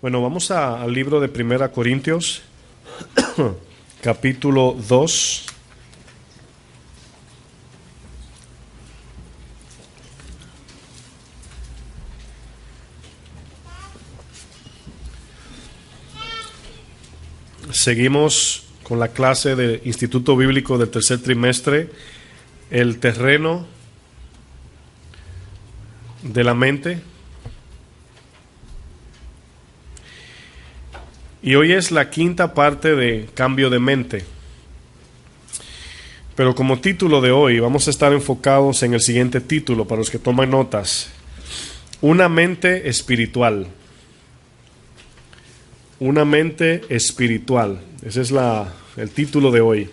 Bueno, vamos al libro de Primera Corintios, capítulo 2. Seguimos con la clase de Instituto Bíblico del tercer trimestre, el terreno de la mente. Y hoy es la quinta parte de cambio de mente. Pero como título de hoy vamos a estar enfocados en el siguiente título para los que toman notas. Una mente espiritual. Una mente espiritual. Ese es el título de hoy.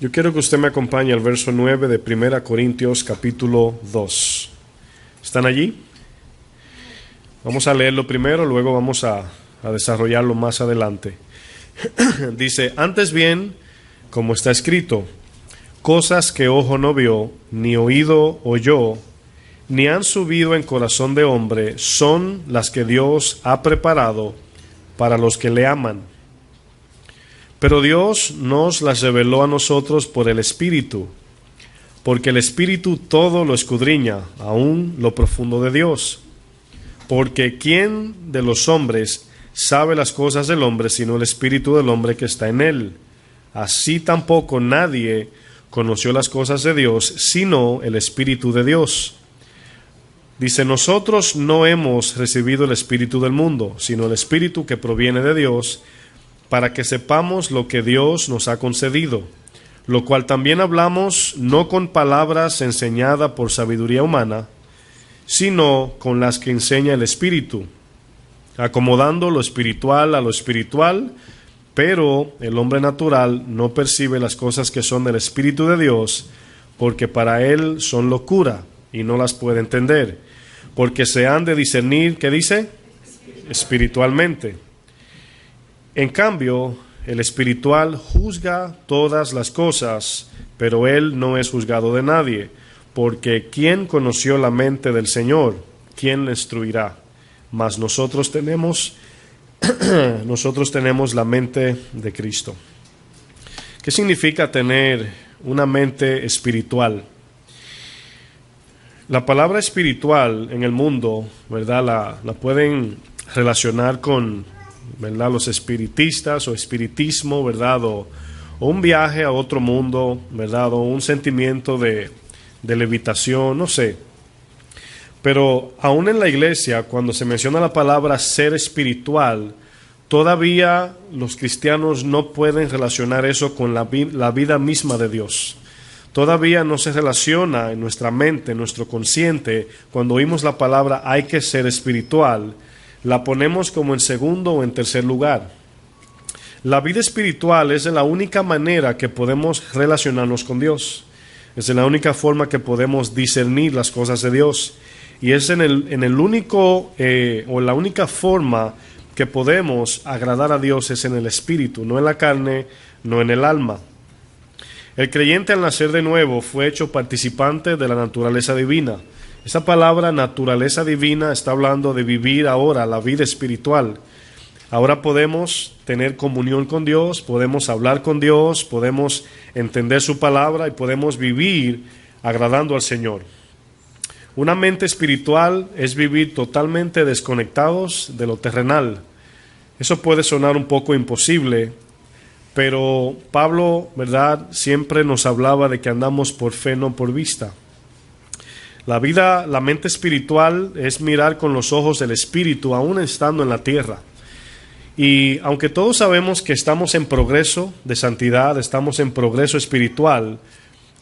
Yo quiero que usted me acompañe al verso 9 de 1 Corintios capítulo 2. ¿Están allí? Vamos a leerlo primero, luego vamos a desarrollarlo más adelante. Dice, antes bien, como está escrito, cosas que ojo no vio, ni oído oyó, ni han subido en corazón de hombre, son las que Dios ha preparado para los que le aman. Pero Dios nos las reveló a nosotros por el Espíritu, porque el Espíritu todo lo escudriña, aún lo profundo de Dios. Porque ¿quién de los hombres sabe las cosas del hombre sino el espíritu del hombre que está en él? Así tampoco nadie conoció las cosas de Dios sino el Espíritu de Dios. Dice, nosotros no hemos recibido el espíritu del mundo, sino el Espíritu que proviene de Dios, para que sepamos lo que Dios nos ha concedido, lo cual también hablamos no con palabras enseñadas por sabiduría humana, sino con las que enseña el Espíritu, acomodando lo espiritual a lo espiritual, pero el hombre natural no percibe las cosas que son del Espíritu de Dios, porque para él son locura y no las puede entender, porque se han de discernir, ¿qué dice? Espiritualmente. En cambio, el espiritual juzga todas las cosas, pero él no es juzgado de nadie. Porque ¿quién conoció la mente del Señor? ¿Quién le instruirá? Mas nosotros tenemos la mente de Cristo. ¿Qué significa tener una mente espiritual? La palabra espiritual en el mundo, ¿verdad? La pueden relacionar con, ¿verdad?, los espiritistas o espiritismo, ¿verdad? O un viaje a otro mundo, ¿verdad? O un sentimiento de levitación, no sé. Pero aún en la iglesia, cuando se menciona la palabra ser espiritual, todavía los cristianos no pueden relacionar eso con la vida misma de Dios. Todavía no se relaciona en nuestra mente, en nuestro consciente, cuando oímos la palabra hay que ser espiritual, la ponemos como en segundo o en tercer lugar. La vida espiritual es la única manera que podemos relacionarnos con Dios. Es la única forma que podemos discernir las cosas de Dios. Y es en el único o la única forma que podemos agradar a Dios es en el Espíritu, no en la carne, no en el alma. El creyente al nacer de nuevo fue hecho participante de la naturaleza divina. Esa palabra naturaleza divina está hablando de vivir ahora la vida espiritual. Ahora podemos tener comunión con Dios, podemos hablar con Dios, podemos entender su palabra y podemos vivir agradando al Señor. Una mente espiritual es vivir totalmente desconectados de lo terrenal. Eso puede sonar un poco imposible, pero Pablo, ¿verdad?, siempre nos hablaba de que andamos por fe, no por vista. La mente espiritual es mirar con los ojos del Espíritu, aún estando en la tierra. Y aunque todos sabemos que estamos en progreso de santidad, estamos en progreso espiritual,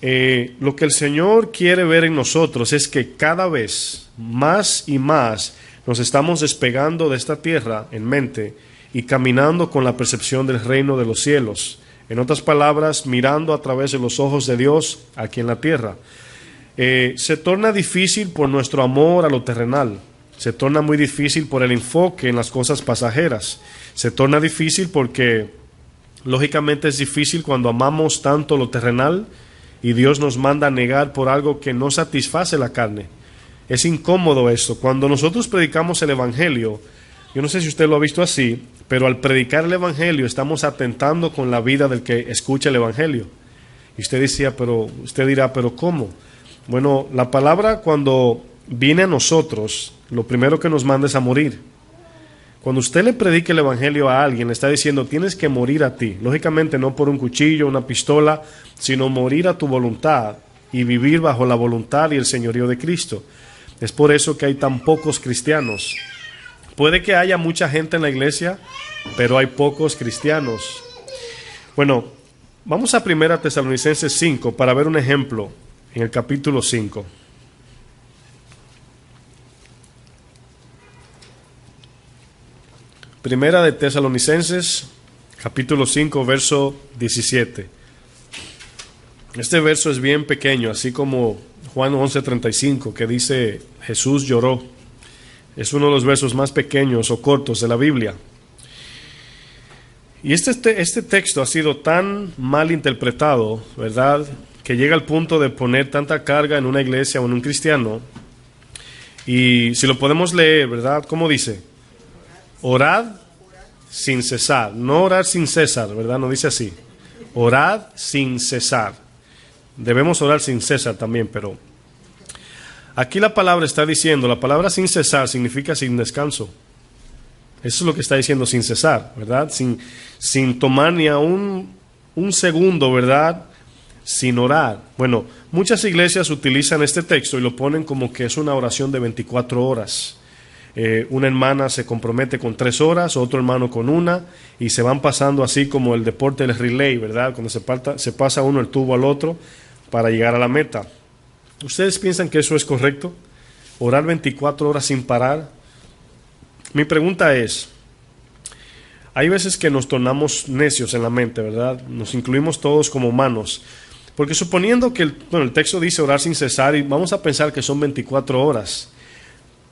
lo que el Señor quiere ver en nosotros es que cada vez más y más nos estamos despegando de esta tierra en mente y caminando con la percepción del reino de los cielos. En otras palabras, mirando a través de los ojos de Dios aquí en la tierra. Se torna difícil por nuestro amor a lo terrenal. Se torna muy difícil por el enfoque en las cosas pasajeras. Se torna difícil porque, lógicamente, es difícil cuando amamos tanto lo terrenal y Dios nos manda a negar por algo que no satisface la carne. Es incómodo esto. Cuando nosotros predicamos el Evangelio, yo no sé si usted lo ha visto así, pero al predicar el Evangelio estamos atentando con la vida del que escucha el Evangelio. Y usted dirá, pero ¿cómo? Bueno, la palabra cuando viene a nosotros, lo primero que nos manda es a morir. Cuando usted le predica el Evangelio a alguien, le está diciendo, tienes que morir a ti. Lógicamente no por un cuchillo, una pistola, sino morir a tu voluntad y vivir bajo la voluntad y el señorío de Cristo. Es por eso que hay tan pocos cristianos. Puede que haya mucha gente en la iglesia, pero hay pocos cristianos. Bueno, vamos a 1 Tesalonicenses 5 para ver un ejemplo en el capítulo 5. Primera de Tesalonicenses, capítulo 5, verso 17. Este verso es bien pequeño, así como Juan 11:35, que dice, Jesús lloró. Es uno de los versos más pequeños o cortos de la Biblia. Y este texto ha sido tan mal interpretado, ¿verdad?, que llega al punto de poner tanta carga en una iglesia o en un cristiano. Y si lo podemos leer, ¿verdad?, ¿cómo dice? Orad sin cesar. No orar sin cesar, ¿verdad? No dice así. Orad sin cesar. Debemos orar sin cesar también, pero aquí la palabra está diciendo, la palabra sin cesar significa sin descanso. Eso es lo que está diciendo sin cesar, ¿verdad? Sin tomar ni a un segundo, ¿verdad?, sin orar. Bueno, muchas iglesias utilizan este texto y lo ponen como que es una oración de 24 horas. Una hermana se compromete con 3 horas, otro hermano con 1, y se van pasando así como el deporte del relay, ¿verdad?, cuando se pasa uno el tubo al otro para llegar a la meta. ¿Ustedes piensan que eso es correcto? ¿Orar 24 horas sin parar? Mi pregunta es, hay veces que nos tornamos necios en la mente, ¿verdad? Nos incluimos todos como humanos, porque suponiendo que el texto dice orar sin cesar, y vamos a pensar que son 24 horas.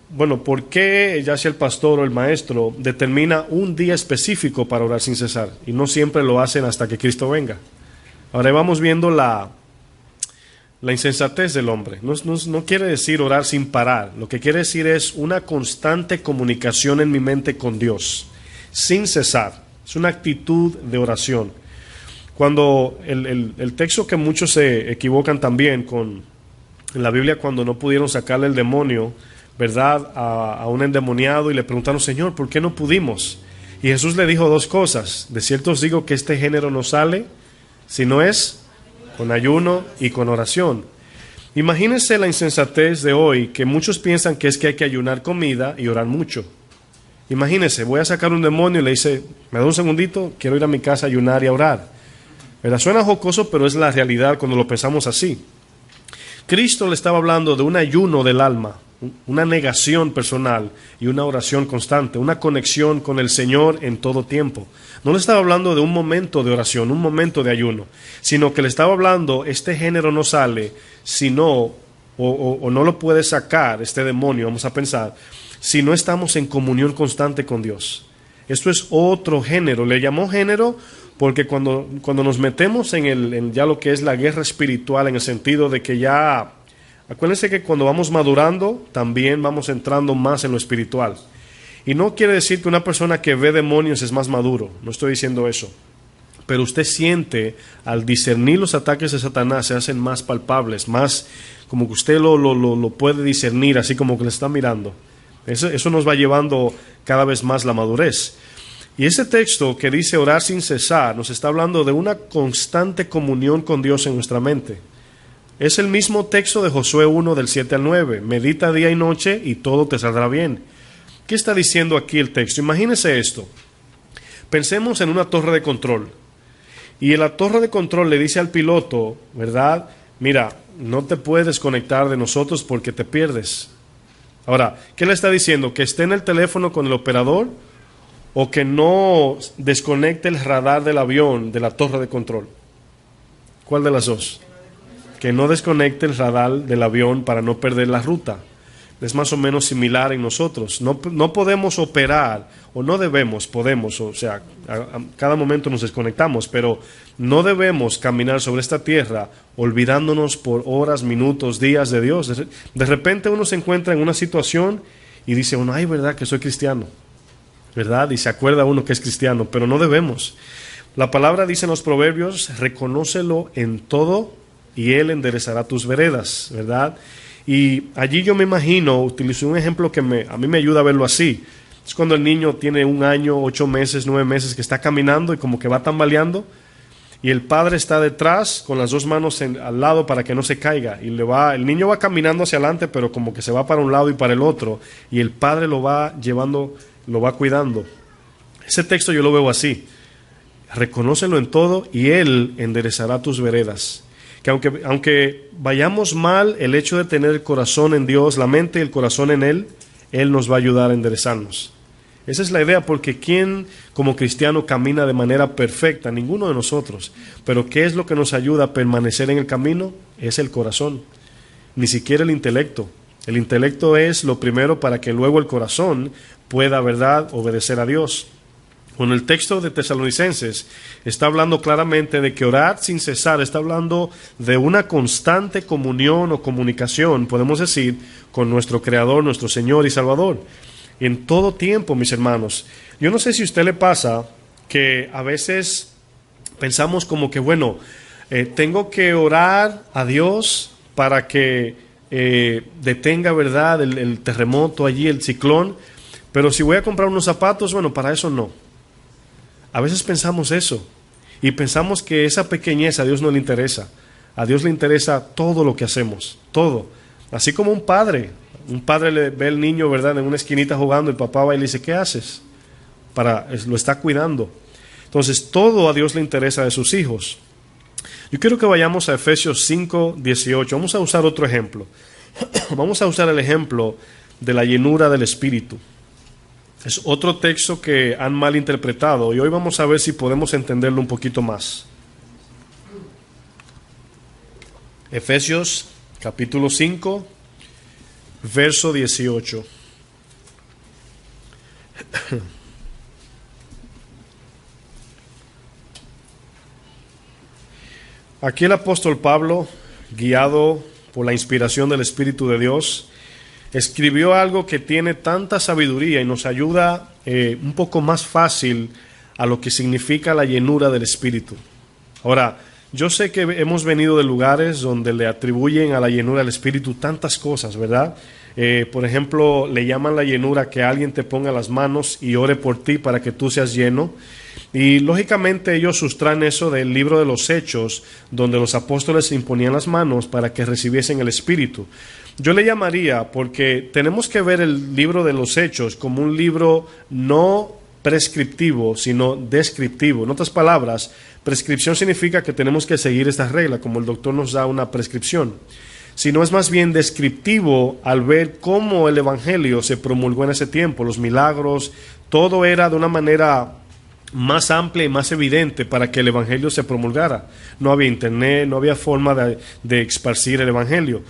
Bueno, ¿por qué ya sea el pastor o el maestro determina un día específico para orar sin cesar? Y no siempre lo hacen hasta que Cristo venga. Ahora vamos viendo la insensatez del hombre. No quiere decir orar sin parar. Lo que quiere decir es una constante comunicación en mi mente con Dios, sin cesar. Es una actitud de oración. Cuando el texto que muchos se equivocan también con en la Biblia, cuando no pudieron sacarle el demonio, ¿verdad?, a un endemoniado, y le preguntaron, Señor, ¿por qué no pudimos? Y Jesús le dijo 2 cosas. De cierto os digo que este género no sale si no es con ayuno y con oración. Imagínense la insensatez de hoy, que muchos piensan que es que hay que ayunar comida y orar mucho. Imagínense, voy a sacar un demonio y le dice, me da un segundito, quiero ir a mi casa a ayunar y a orar. ¿Verdad? Suena jocoso, pero es la realidad cuando lo pensamos así. Cristo le estaba hablando de un ayuno del alma, una negación personal y una oración constante, una conexión con el Señor en todo tiempo. No le estaba hablando de un momento de oración, un momento de ayuno, sino que le estaba hablando, este género no sale si no, o no lo puede sacar este demonio, vamos a pensar, si no estamos en comunión constante con Dios. Esto es otro género, le llamó género porque cuando nos metemos en ya lo que es la guerra espiritual, en el sentido de que ya, acuérdense que cuando vamos madurando, también vamos entrando más en lo espiritual. Y no quiere decir que una persona que ve demonios es más maduro, no estoy diciendo eso. Pero usted siente, al discernir los ataques de Satanás, se hacen más palpables, más como que usted lo puede discernir, así como que le está mirando. Eso nos va llevando cada vez más la madurez. Y ese texto que dice orar sin cesar, nos está hablando de una constante comunión con Dios en nuestra mente. Es el mismo texto de Josué 1 del 7 al 9. Medita día y noche y todo te saldrá bien. ¿Qué está diciendo aquí el texto? Imagínese esto. Pensemos en una torre de control. Y en la torre de control le dice al piloto, ¿verdad? Mira, no te puedes desconectar de nosotros porque te pierdes. Ahora, ¿qué le está diciendo? ¿Que esté en el teléfono con el operador o que no desconecte el radar del avión de la torre de control? ¿Cuál de las dos? Que no desconecte el radar del avión para no perder la ruta. es más o menos similar en nosotros. No podemos operar, o no debemos, podemos, o sea, a cada momento nos desconectamos, pero no debemos caminar sobre esta tierra olvidándonos por horas, minutos, días de Dios. De repente uno se encuentra en una situación y dice uno, ay, verdad que soy cristiano, ¿verdad? Y se acuerda uno que es cristiano, pero no debemos. La palabra dice en los Proverbios, reconócelo en todo y Él enderezará tus veredas, ¿verdad? Y allí yo me imagino, utilicé un ejemplo que a mí me ayuda a verlo así. Es cuando el niño tiene 1 año, 8 meses, 9 meses, que está caminando y como que va tambaleando, y el padre está detrás con las 2 manos al lado para que no se caiga, y el niño va caminando hacia adelante, pero como que se va para un lado y para el otro, y el padre lo va llevando, lo va cuidando. Ese texto yo lo veo así: reconócelo en todo y Él enderezará tus veredas. Que aunque vayamos mal, el hecho de tener el corazón en Dios, la mente y el corazón en Él, Él nos va a ayudar a enderezarnos. Esa es la idea, porque ¿quién como cristiano camina de manera perfecta? Ninguno de nosotros. Pero ¿qué es lo que nos ayuda a permanecer en el camino? Es el corazón, ni siquiera el intelecto. El intelecto es lo primero para que luego el corazón pueda, ¿verdad?, obedecer a Dios. Bueno, el texto de Tesalonicenses está hablando claramente de que orar sin cesar, está hablando de una constante comunión o comunicación, podemos decir, con nuestro Creador, nuestro Señor y Salvador. En todo tiempo, mis hermanos. Yo no sé si a usted le pasa que a veces pensamos como que, bueno, tengo que orar a Dios para que detenga, ¿verdad?, el terremoto allí, el ciclón, pero si voy a comprar unos zapatos, bueno, para eso no. A veces pensamos eso y pensamos que esa pequeñez a Dios no le interesa. A Dios le interesa todo lo que hacemos, todo. Así como un padre le ve al niño, ¿verdad?, en una esquinita jugando, el papá va y le dice, ¿qué haces? Lo está cuidando. Entonces, todo a Dios le interesa de sus hijos. Yo quiero que vayamos a Efesios 5:18. Vamos a usar otro ejemplo. Vamos a usar el ejemplo de la llenura del Espíritu. Es otro texto que han malinterpretado y hoy vamos a ver si podemos entenderlo un poquito más. Efesios capítulo 5, verso 18. Aquí el apóstol Pablo, guiado por la inspiración del Espíritu de Dios, escribió algo que tiene tanta sabiduría y nos ayuda un poco más fácil a lo que significa la llenura del Espíritu. Ahora, yo sé que hemos venido de lugares donde le atribuyen a la llenura del Espíritu tantas cosas, ¿verdad? Por ejemplo, le llaman la llenura que alguien te ponga las manos y ore por ti para que tú seas lleno. Y lógicamente ellos sustraen eso del libro de los Hechos, donde los apóstoles se imponían las manos para que recibiesen el Espíritu. Yo le llamaría, porque tenemos que ver el libro de los Hechos como un libro no prescriptivo, sino descriptivo. En otras palabras, prescripción significa que tenemos que seguir esta regla, como el doctor nos da una prescripción. Sino es más bien descriptivo al ver cómo el Evangelio se promulgó en ese tiempo, los milagros, todo era de una manera más amplia y más evidente para que el Evangelio se promulgara. No había internet, no había forma de esparcir el Evangelio.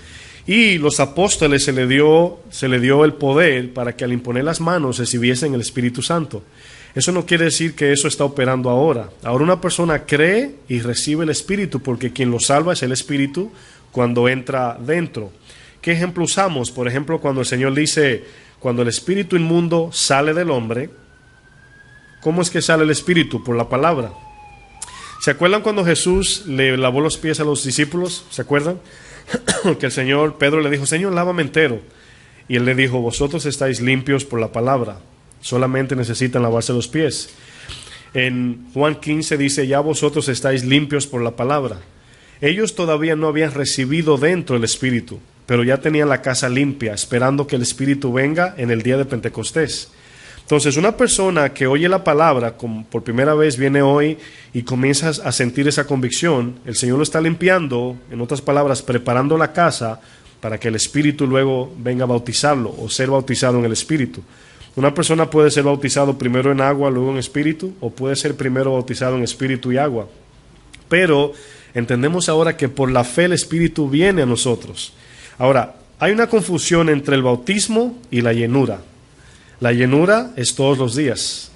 Y los apóstoles se le dio el poder para que al imponer las manos recibiesen el Espíritu Santo. Eso no quiere decir que eso está operando ahora. Ahora una persona cree y recibe el Espíritu, porque quien lo salva es el Espíritu cuando entra dentro. ¿Qué ejemplo usamos? Por ejemplo, cuando el Señor dice, cuando el espíritu inmundo sale del hombre, ¿cómo es que sale el espíritu? Por la palabra. ¿Se acuerdan cuando Jesús le lavó los pies a los discípulos? ¿Se acuerdan? Que el Señor, Pedro le dijo, Señor, lávame entero. Y él le dijo, vosotros estáis limpios por la palabra, solamente necesitan lavarse los pies. En Juan 15 dice, ya vosotros estáis limpios por la palabra. Ellos todavía no habían recibido dentro el Espíritu, pero ya tenían la casa limpia, esperando que el Espíritu venga en el día de Pentecostés. Entonces, una persona que oye la palabra, como por primera vez viene hoy y comienza a sentir esa convicción, el Señor lo está limpiando, en otras palabras, preparando la casa para que el Espíritu luego venga a bautizarlo o ser bautizado en el Espíritu. Una persona puede ser bautizado primero en agua, luego en Espíritu, o puede ser primero bautizado en Espíritu y agua. Pero entendemos ahora que por la fe el Espíritu viene a nosotros. Ahora, hay una confusión entre el bautismo y la llenura. La llenura es todos los días.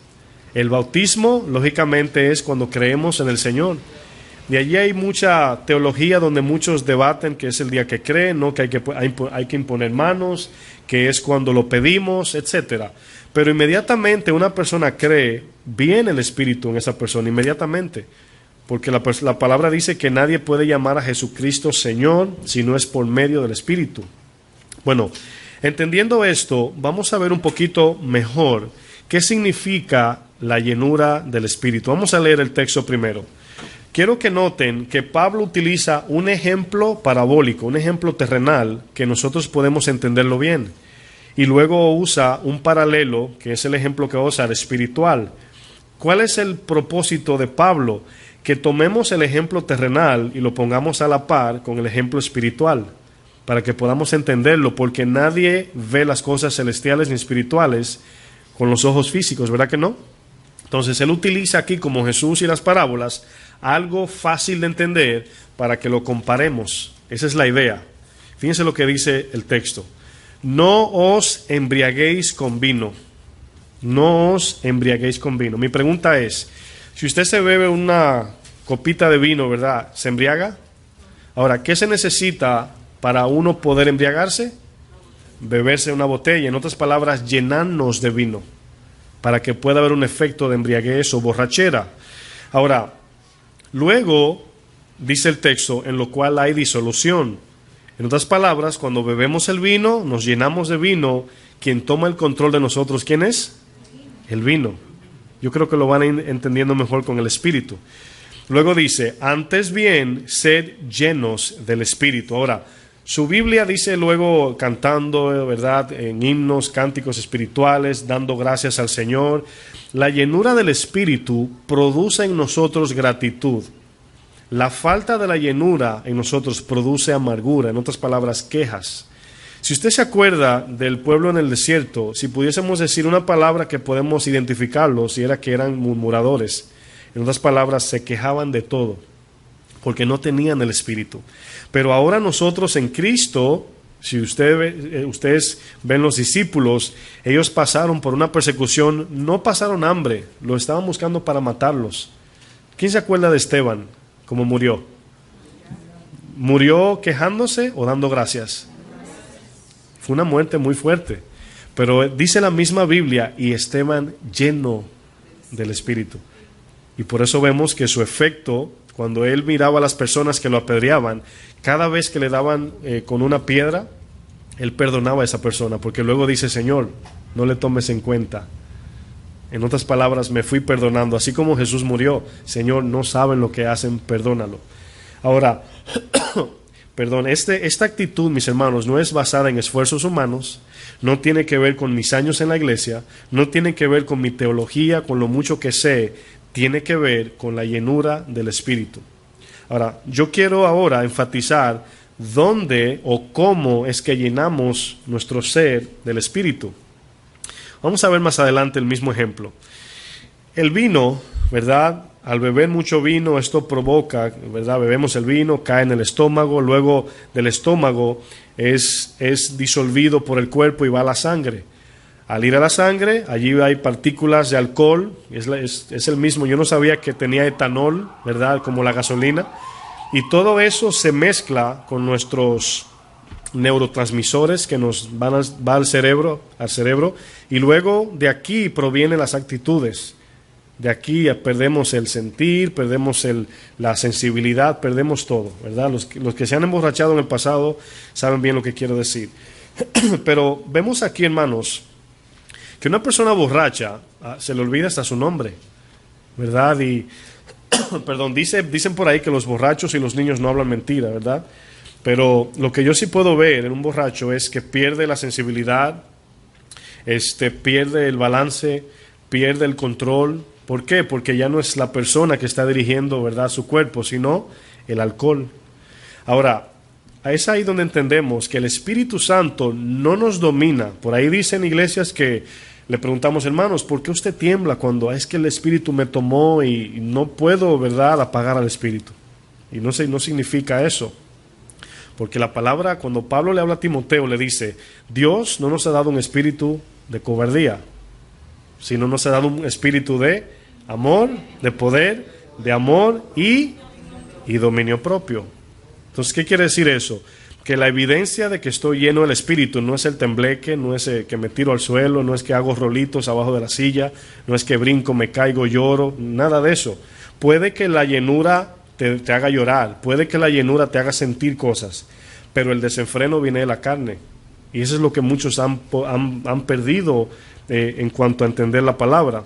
El bautismo, lógicamente, es cuando creemos en el Señor. De allí hay mucha teología donde muchos debaten que es el día que creen, ¿no? Que hay que imponer manos, que es cuando lo pedimos, etc. Pero inmediatamente una persona cree, viene el Espíritu en esa persona, inmediatamente. Porque la palabra dice que nadie puede llamar a Jesucristo Señor si no es por medio del Espíritu. Bueno, entendiendo esto, vamos a ver un poquito mejor qué significa la llenura del Espíritu. Vamos a leer el texto primero. Quiero que noten que Pablo utiliza un ejemplo parabólico, un ejemplo terrenal, que nosotros podemos entenderlo bien. Y luego usa un paralelo, que es el ejemplo que va a usar, espiritual. ¿Cuál es el propósito de Pablo? Que tomemos el ejemplo terrenal y lo pongamos a la par con el ejemplo espiritual, para que podamos entenderlo, porque nadie ve las cosas celestiales ni espirituales con los ojos físicos, ¿verdad que no? Entonces él utiliza aquí, como Jesús y las parábolas, algo fácil de entender para que lo comparemos. Esa es la idea. Fíjense lo que dice el texto. No os embriaguéis con vino. No os embriaguéis con vino. Mi pregunta es, si usted se bebe una copita de vino, ¿verdad? ¿Se embriaga? Ahora, ¿qué se necesita para uno poder embriagarse? Beberse una botella. En otras palabras, llenarnos de vino, para que pueda haber un efecto de embriaguez o borrachera. Ahora, luego, dice el texto, en lo cual hay disolución. En otras palabras, cuando bebemos el vino, nos llenamos de vino, quien toma el control de nosotros, ¿quién es? El vino. Yo creo que lo van entendiendo mejor con el Espíritu. Luego dice, antes bien, sed llenos del Espíritu. Ahora, su Biblia dice luego cantando, ¿verdad?, en himnos, cánticos espirituales, dando gracias al Señor. La llenura del Espíritu produce en nosotros gratitud. La falta de la llenura en nosotros produce amargura, en otras palabras, quejas. Si usted se acuerda del pueblo en el desierto, si pudiésemos decir una palabra que podemos identificarlos, era que eran murmuradores. En otras palabras, se quejaban de todo, porque no tenían el Espíritu. Pero ahora nosotros en Cristo, si ustedes ven los discípulos, ellos pasaron por una persecución, no pasaron hambre, lo estaban buscando para matarlos. ¿Quién se acuerda de Esteban? ¿Cómo murió? ¿Murió quejándose o dando gracias? Fue una muerte muy fuerte. Pero dice la misma Biblia, y Esteban lleno del Espíritu. Y por eso vemos que su efecto, cuando él miraba a las personas que lo apedreaban, cada vez que le daban con una piedra, él perdonaba a esa persona, porque luego dice, Señor, no le tomes en cuenta. En otras palabras, me fui perdonando. Así como Jesús murió, Señor, no saben lo que hacen, perdónalo. Ahora, perdón, esta actitud, mis hermanos, no es basada en esfuerzos humanos, no tiene que ver con mis años en la iglesia, no tiene que ver con mi teología, con lo mucho que sé, tiene que ver con la llenura del Espíritu. Ahora, yo quiero ahora enfatizar dónde o cómo es que llenamos nuestro ser del Espíritu. Vamos a ver más adelante el mismo ejemplo. El vino, ¿verdad? Al beber mucho vino, esto provoca, ¿verdad? Bebemos el vino, cae en el estómago, luego del estómago es disolvido por el cuerpo y va a la sangre. Al ir a la sangre, allí hay partículas de alcohol, es el mismo, yo no sabía que tenía etanol, ¿verdad? Como la gasolina, y todo eso se mezcla con nuestros neurotransmisores que nos va al cerebro, y luego de aquí provienen las actitudes. De aquí perdemos el sentir, perdemos la sensibilidad, perdemos todo, ¿verdad? Los que se han emborrachado en el pasado saben bien lo que quiero decir. Pero vemos aquí, hermanos, que una persona borracha se le olvida hasta su nombre, ¿verdad? Y, perdón, dicen por ahí que los borrachos y los niños no hablan mentira, ¿verdad? Pero lo que yo sí puedo ver en un borracho es que pierde la sensibilidad, pierde el balance, pierde el control. ¿Por qué? Porque ya no es la persona que está dirigiendo, ¿verdad?, su cuerpo, sino el alcohol. Ahora, es ahí donde entendemos que el Espíritu Santo no nos domina. Por ahí dicen iglesias que le preguntamos, hermanos, ¿por qué usted tiembla cuando es que el Espíritu me tomó y no puedo, ¿verdad?, apagar al Espíritu? Y no significa eso. Porque la palabra, cuando Pablo le habla a Timoteo, le dice, Dios no nos ha dado un espíritu de cobardía, sino nos ha dado un espíritu de amor, de poder, de amor y dominio propio. Entonces, ¿qué quiere decir eso? Que la evidencia de que estoy lleno del Espíritu no es el tembleque, no es que me tiro al suelo, no es que hago rolitos abajo de la silla, no es que brinco, me caigo, lloro, nada de eso. Puede que la llenura te haga llorar, puede que la llenura te haga sentir cosas, pero el desenfreno viene de la carne. Y eso es lo que muchos han perdido en cuanto a entender la palabra.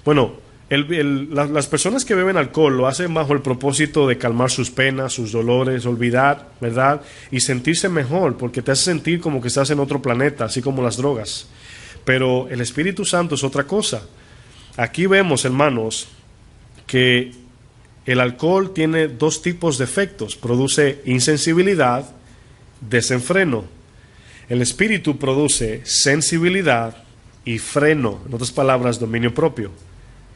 Bueno, las personas que beben alcohol lo hacen bajo el propósito de calmar sus penas, sus dolores, olvidar, ¿verdad? Y sentirse mejor, porque te hace sentir como que estás en otro planeta, así como las drogas. Pero el Espíritu Santo es otra cosa. Aquí vemos, hermanos, que el alcohol tiene dos tipos de efectos. Produce insensibilidad, desenfreno. El Espíritu produce sensibilidad y freno. En otras palabras, dominio propio.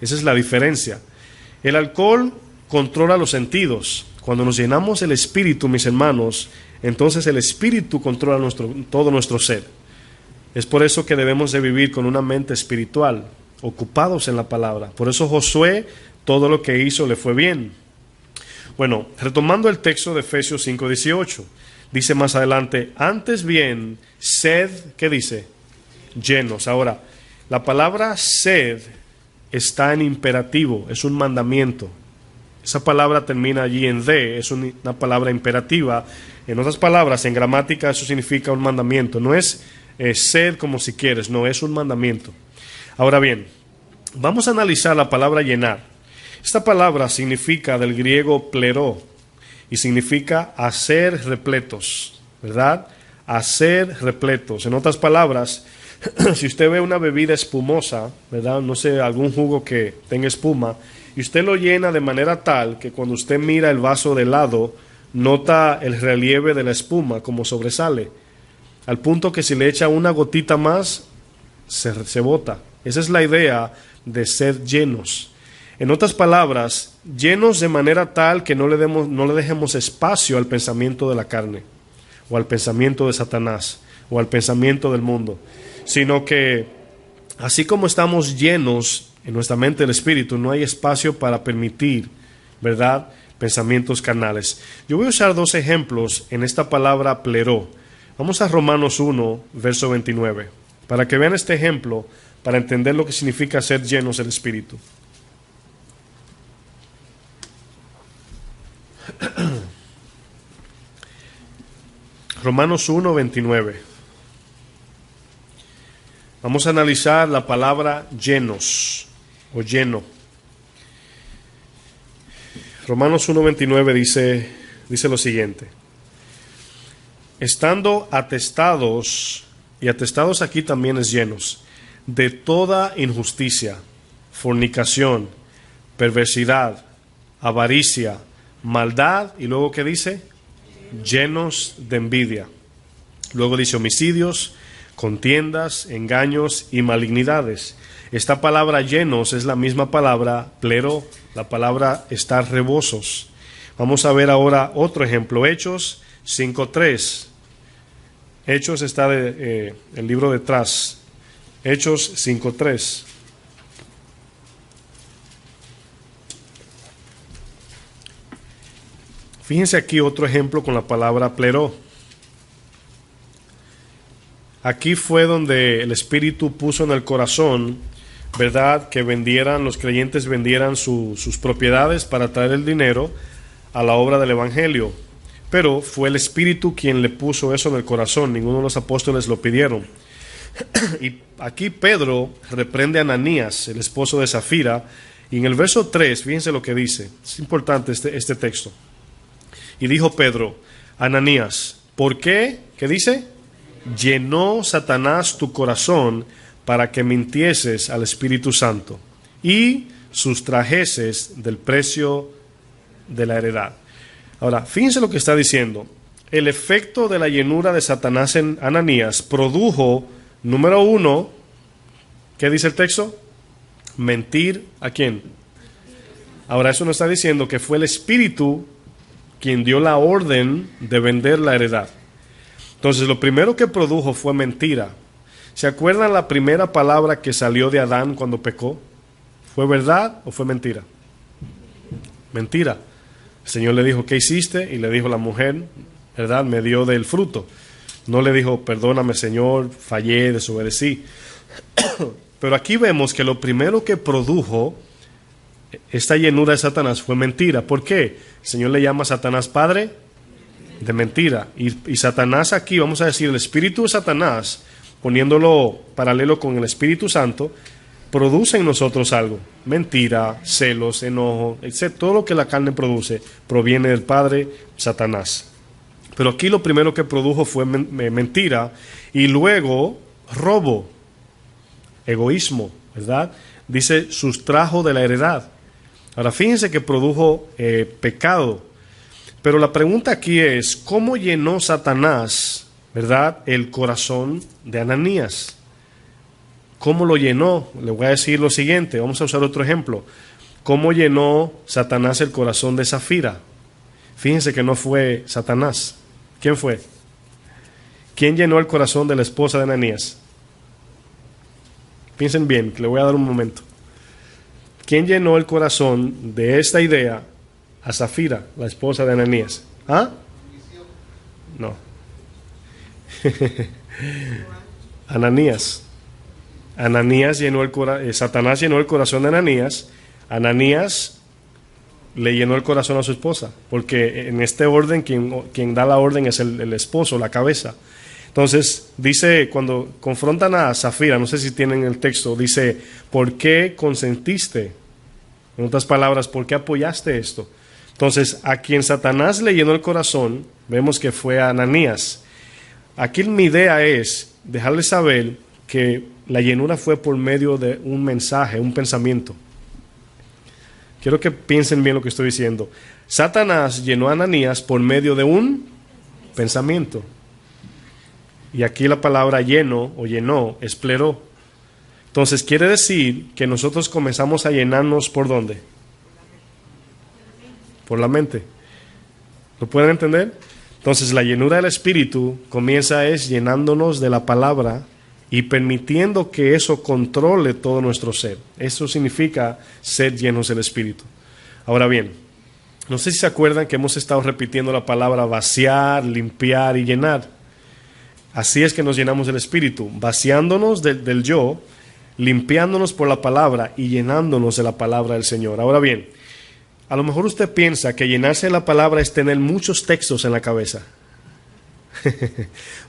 Esa es la diferencia. El alcohol controla los sentidos. Cuando nos llenamos el Espíritu, mis hermanos, entonces el Espíritu controla todo nuestro ser. Es por eso que debemos de vivir con una mente espiritual, ocupados en la palabra. Por eso Josué, todo lo que hizo le fue bien. Bueno, retomando el texto de Efesios 5:18, dice más adelante, antes bien, sed, ¿qué dice? Llenos. Ahora, la palabra sed está en imperativo, es un mandamiento. Esa palabra termina allí en de, es una palabra imperativa. En otras palabras, en gramática eso significa un mandamiento. No es sed como si quieres, no, es un mandamiento. Ahora bien, vamos a analizar la palabra llenar. Esta palabra significa del griego pleró y significa hacer repletos, ¿verdad? Hacer repletos. En otras palabras, si usted ve una bebida espumosa, ¿verdad? No sé, algún jugo que tenga espuma, y usted lo llena de manera tal que cuando usted mira el vaso de lado, nota el relieve de la espuma como sobresale, al punto que si le echa una gotita más, se bota. Esa es la idea de ser llenos. En otras palabras, llenos de manera tal que no le dejemos espacio al pensamiento de la carne, o al pensamiento de Satanás, o al pensamiento del mundo, sino que así como estamos llenos en nuestra mente del Espíritu, no hay espacio para permitir, ¿verdad?, pensamientos carnales. Yo voy a usar dos ejemplos en esta palabra pleró. Vamos a Romanos 1, verso 29, para que vean este ejemplo, para entender lo que significa ser llenos del Espíritu. Romanos 1, 29. Vamos a analizar la palabra llenos o lleno. Romanos 1:29 dice lo siguiente. Estando atestados, y atestados aquí también es llenos, de toda injusticia, fornicación, perversidad, avaricia, maldad, y luego ¿qué dice? Llenos de envidia. Luego dice homicidios, contiendas, engaños y malignidades. Esta palabra llenos es la misma palabra plero, la palabra estar rebosos. Vamos a ver ahora otro ejemplo, Hechos 5:3. Hechos está el libro detrás. Hechos 5:3. Fíjense aquí otro ejemplo con la palabra plero. Aquí fue donde el Espíritu puso en el corazón, ¿verdad?, que los creyentes vendieran sus propiedades para traer el dinero a la obra del Evangelio. Pero fue el Espíritu quien le puso eso en el corazón, ninguno de los apóstoles lo pidieron. Y aquí Pedro reprende a Ananías, el esposo de Zafira, y en el verso 3, fíjense lo que dice, es importante este texto. Y dijo Pedro, Ananías, ¿por qué? ¿Qué dice? Llenó Satanás tu corazón para que mintieses al Espíritu Santo y sustrajeses del precio de la heredad. Ahora, fíjense lo que está diciendo. El efecto de la llenura de Satanás en Ananías produjo, número 1, ¿qué dice el texto? Mentir, ¿a quién? Ahora, eso no está diciendo que fue el Espíritu quien dio la orden de vender la heredad. Entonces, lo primero que produjo fue mentira. ¿Se acuerdan la primera palabra que salió de Adán cuando pecó? ¿Fue verdad o fue mentira? Mentira. El Señor le dijo, ¿qué hiciste? Y le dijo la mujer, ¿verdad? Me dio del fruto. No le dijo, perdóname, Señor, fallé, desobedecí. Pero aquí vemos que lo primero que produjo esta llenura de Satanás fue mentira. ¿Por qué? El Señor le llama a Satanás padre de mentira. Y Satanás aquí, vamos a decir, el espíritu de Satanás, poniéndolo paralelo con el Espíritu Santo, produce en nosotros algo. Mentira, celos, enojo, etc. Todo lo que la carne produce proviene del padre Satanás. Pero aquí lo primero que produjo fue mentira y luego robo, egoísmo, ¿verdad? Dice, sustrajo de la heredad. Ahora fíjense que produjo pecado. Pero la pregunta aquí es, ¿cómo llenó Satanás, ¿verdad?, el corazón de Ananías? ¿Cómo lo llenó? Le voy a decir lo siguiente, vamos a usar otro ejemplo. ¿Cómo llenó Satanás el corazón de Zafira? Fíjense que no fue Satanás. ¿Quién fue? ¿Quién llenó el corazón de la esposa de Ananías? Piensen bien, que le voy a dar un momento. ¿Quién llenó el corazón de esta idea a Zafira, la esposa de Ananías? ¿Ah? No. Ananías. Satanás llenó el corazón de Ananías. Ananías le llenó el corazón a su esposa, porque en este orden quien da la orden es el esposo, la cabeza. Entonces dice, cuando confrontan a Zafira, no sé si tienen el texto, dice, ¿por qué consentiste? En otras palabras, ¿por qué apoyaste esto? Entonces, a quien Satanás le llenó el corazón, vemos que fue a Ananías. Aquí mi idea es dejarles saber que la llenura fue por medio de un mensaje, un pensamiento. Quiero que piensen bien lo que estoy diciendo. Satanás llenó a Ananías por medio de un pensamiento. Y aquí la palabra lleno o llenó es pleró. Entonces quiere decir que nosotros comenzamos a llenarnos ¿por dónde? Por la mente. ¿Lo pueden entender? Entonces la llenura del Espíritu comienza llenándonos de la palabra y permitiendo que eso controle todo nuestro ser. Eso significa ser llenos del Espíritu. Ahora bien, no sé si se acuerdan que hemos estado repitiendo la palabra vaciar, limpiar y llenar. Así es que nos llenamos del Espíritu, vaciándonos del yo, limpiándonos por la palabra y llenándonos de la palabra del Señor. Ahora bien, a lo mejor usted piensa que llenarse de la palabra es tener muchos textos en la cabeza.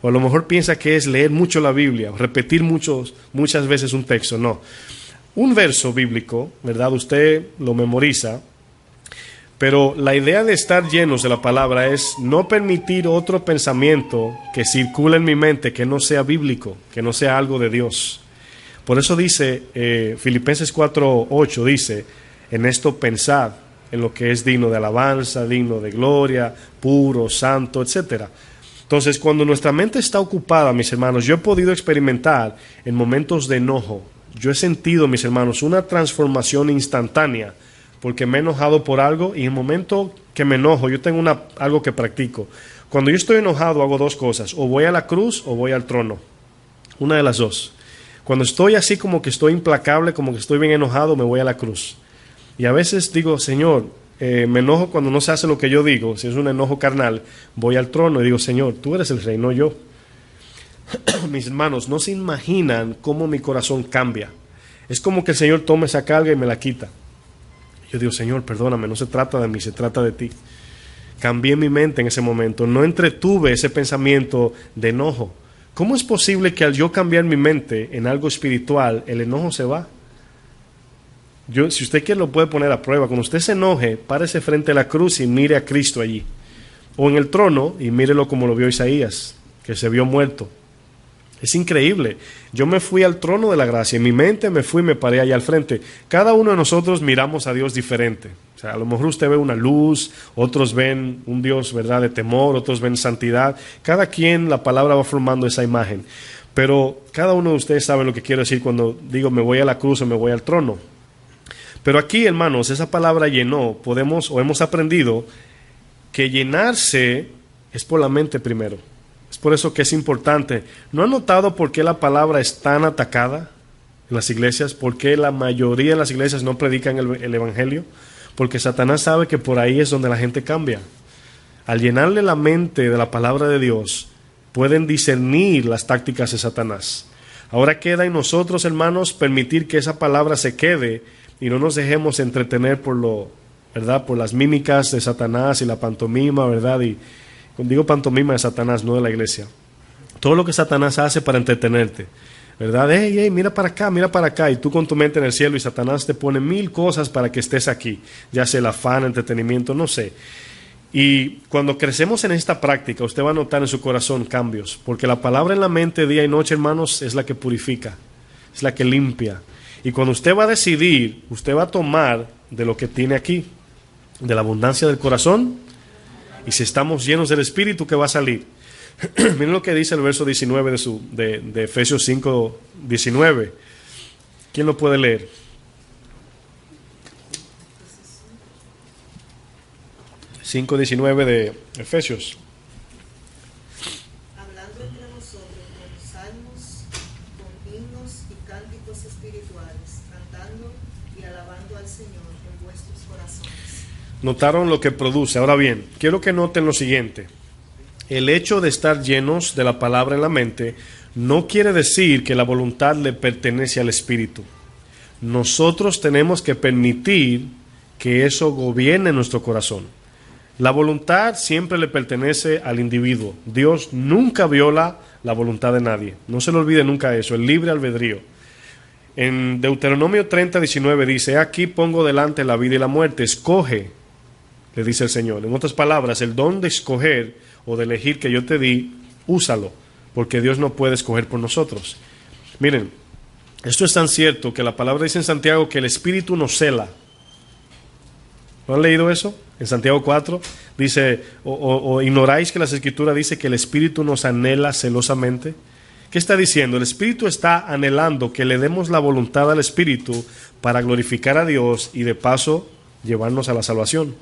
O a lo mejor piensa que es leer mucho la Biblia, o repetir muchas veces un texto. No. Un verso bíblico, ¿verdad? Usted lo memoriza, pero la idea de estar llenos de la palabra es no permitir otro pensamiento que circule en mi mente que no sea bíblico, que no sea algo de Dios. Por eso dice, Filipenses 4:8 dice, en esto pensad, en lo que es digno de alabanza, digno de gloria, puro, santo, etcétera. Entonces, cuando nuestra mente está ocupada, mis hermanos, yo he podido experimentar en momentos de enojo, yo he sentido, mis hermanos, una transformación instantánea, porque me he enojado por algo y en el momento que me enojo, yo tengo algo que practico. Cuando yo estoy enojado hago dos cosas, o voy a la cruz o voy al trono, una de las dos. Cuando estoy así como que estoy implacable, como que estoy bien enojado, me voy a la cruz. Y a veces digo, Señor, me enojo cuando no se hace lo que yo digo. Si es un enojo carnal, voy al trono y digo, Señor, tú eres el rey, no yo. Mis hermanos, no se imaginan cómo mi corazón cambia. Es como que el Señor toma esa carga y me la quita. Yo digo, Señor, perdóname, no se trata de mí, se trata de ti. Cambié mi mente en ese momento, no entretuve ese pensamiento de enojo. ¿Cómo es posible que al yo cambiar mi mente en algo espiritual, el enojo se va? Si usted quiere lo puede poner a prueba. Cuando usted se enoje, párese frente a la cruz y mire a Cristo allí. O en el trono y mírelo como lo vio Isaías, que se vio muerto. Es increíble. Yo me fui al trono de la gracia, en mi mente me fui y me paré allá al frente. Cada uno de nosotros miramos a Dios diferente. O sea, a lo mejor usted ve una luz, otros ven un Dios, ¿verdad?, de temor, otros ven santidad. Cada quien, la palabra va formando esa imagen. Pero cada uno de ustedes sabe lo que quiero decir cuando digo me voy a la cruz o me voy al trono. Pero aquí, hermanos, esa palabra llenó, hemos aprendido que llenarse es por la mente primero. Es por eso que es importante. ¿No han notado por qué la palabra es tan atacada en las iglesias? ¿Por qué la mayoría de las iglesias no predican el evangelio? Porque Satanás sabe que por ahí es donde la gente cambia. Al llenarle la mente de la palabra de Dios, pueden discernir las tácticas de Satanás. Ahora queda en nosotros, hermanos, permitir que esa palabra se quede y no nos dejemos entretener ¿verdad? Por las mímicas de Satanás y la pantomima, ¿verdad? Y cuando digo pantomima de Satanás, no de la iglesia. Todo lo que Satanás hace para entretenerte, ¿verdad? Hey, mira para acá, y tú con tu mente en el cielo, y Satanás te pone 1000 cosas para que estés aquí, ya sea el afán, entretenimiento, no sé. Y cuando crecemos en esta práctica, usted va a notar en su corazón cambios, porque la palabra en la mente día y noche, hermanos, es la que purifica, es la que limpia. Y cuando usted va a decidir, usted va a tomar de lo que tiene aquí, de la abundancia del corazón, y si estamos llenos del Espíritu, ¿qué va a salir? Miren lo que dice el verso 19 de Efesios 5, 19. ¿Quién lo puede leer? Cinco 19 de Efesios. Hablando entre vosotros con salmos, con himnos y cánticos espirituales, cantando y alabando al Señor en vuestros corazones. Notaron lo que produce. Ahora bien, quiero que noten lo siguiente. El hecho de estar llenos de la palabra en la mente no quiere decir que la voluntad le pertenece al Espíritu. Nosotros tenemos que permitir que eso gobierne nuestro corazón. La voluntad siempre le pertenece al individuo. Dios nunca viola la voluntad de nadie. No se le olvide nunca eso, el libre albedrío. En Deuteronomio 30, 19 dice, aquí pongo delante la vida y la muerte, escoge, le dice el Señor. En otras palabras, el don de escoger o de elegir que yo te di, úsalo, porque Dios no puede escoger por nosotros. Miren, esto es tan cierto que la palabra dice en Santiago que el Espíritu nos cela. ¿No han leído eso? En Santiago 4 dice, o ignoráis que las Escrituras dice que el Espíritu nos anhela celosamente. ¿Qué está diciendo? El Espíritu está anhelando que le demos la voluntad al Espíritu para glorificar a Dios y de paso llevarnos a la salvación.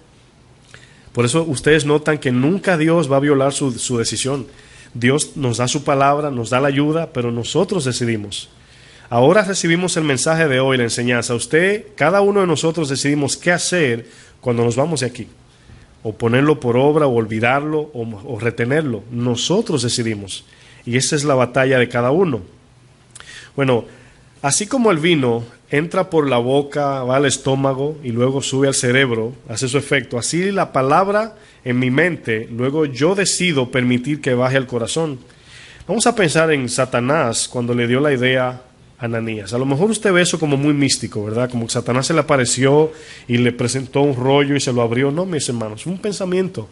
Por eso ustedes notan que nunca Dios va a violar su decisión. Dios nos da su palabra, nos da la ayuda, pero nosotros decidimos. Ahora recibimos el mensaje de hoy, la enseñanza. Cada uno de nosotros decidimos qué hacer cuando nos vamos de aquí. O ponerlo por obra, o olvidarlo, o retenerlo. Nosotros decidimos. Y esa es la batalla de cada uno. Bueno, así como el vino entra por la boca, va al estómago y luego sube al cerebro, hace su efecto, así la palabra en mi mente, luego yo decido permitir que baje al corazón. Vamos a pensar en Satanás cuando le dio la idea a Ananías. A lo mejor usted ve eso como muy místico, ¿verdad? Como que Satanás se le apareció y le presentó un rollo y se lo abrió. No, mis hermanos, un pensamiento.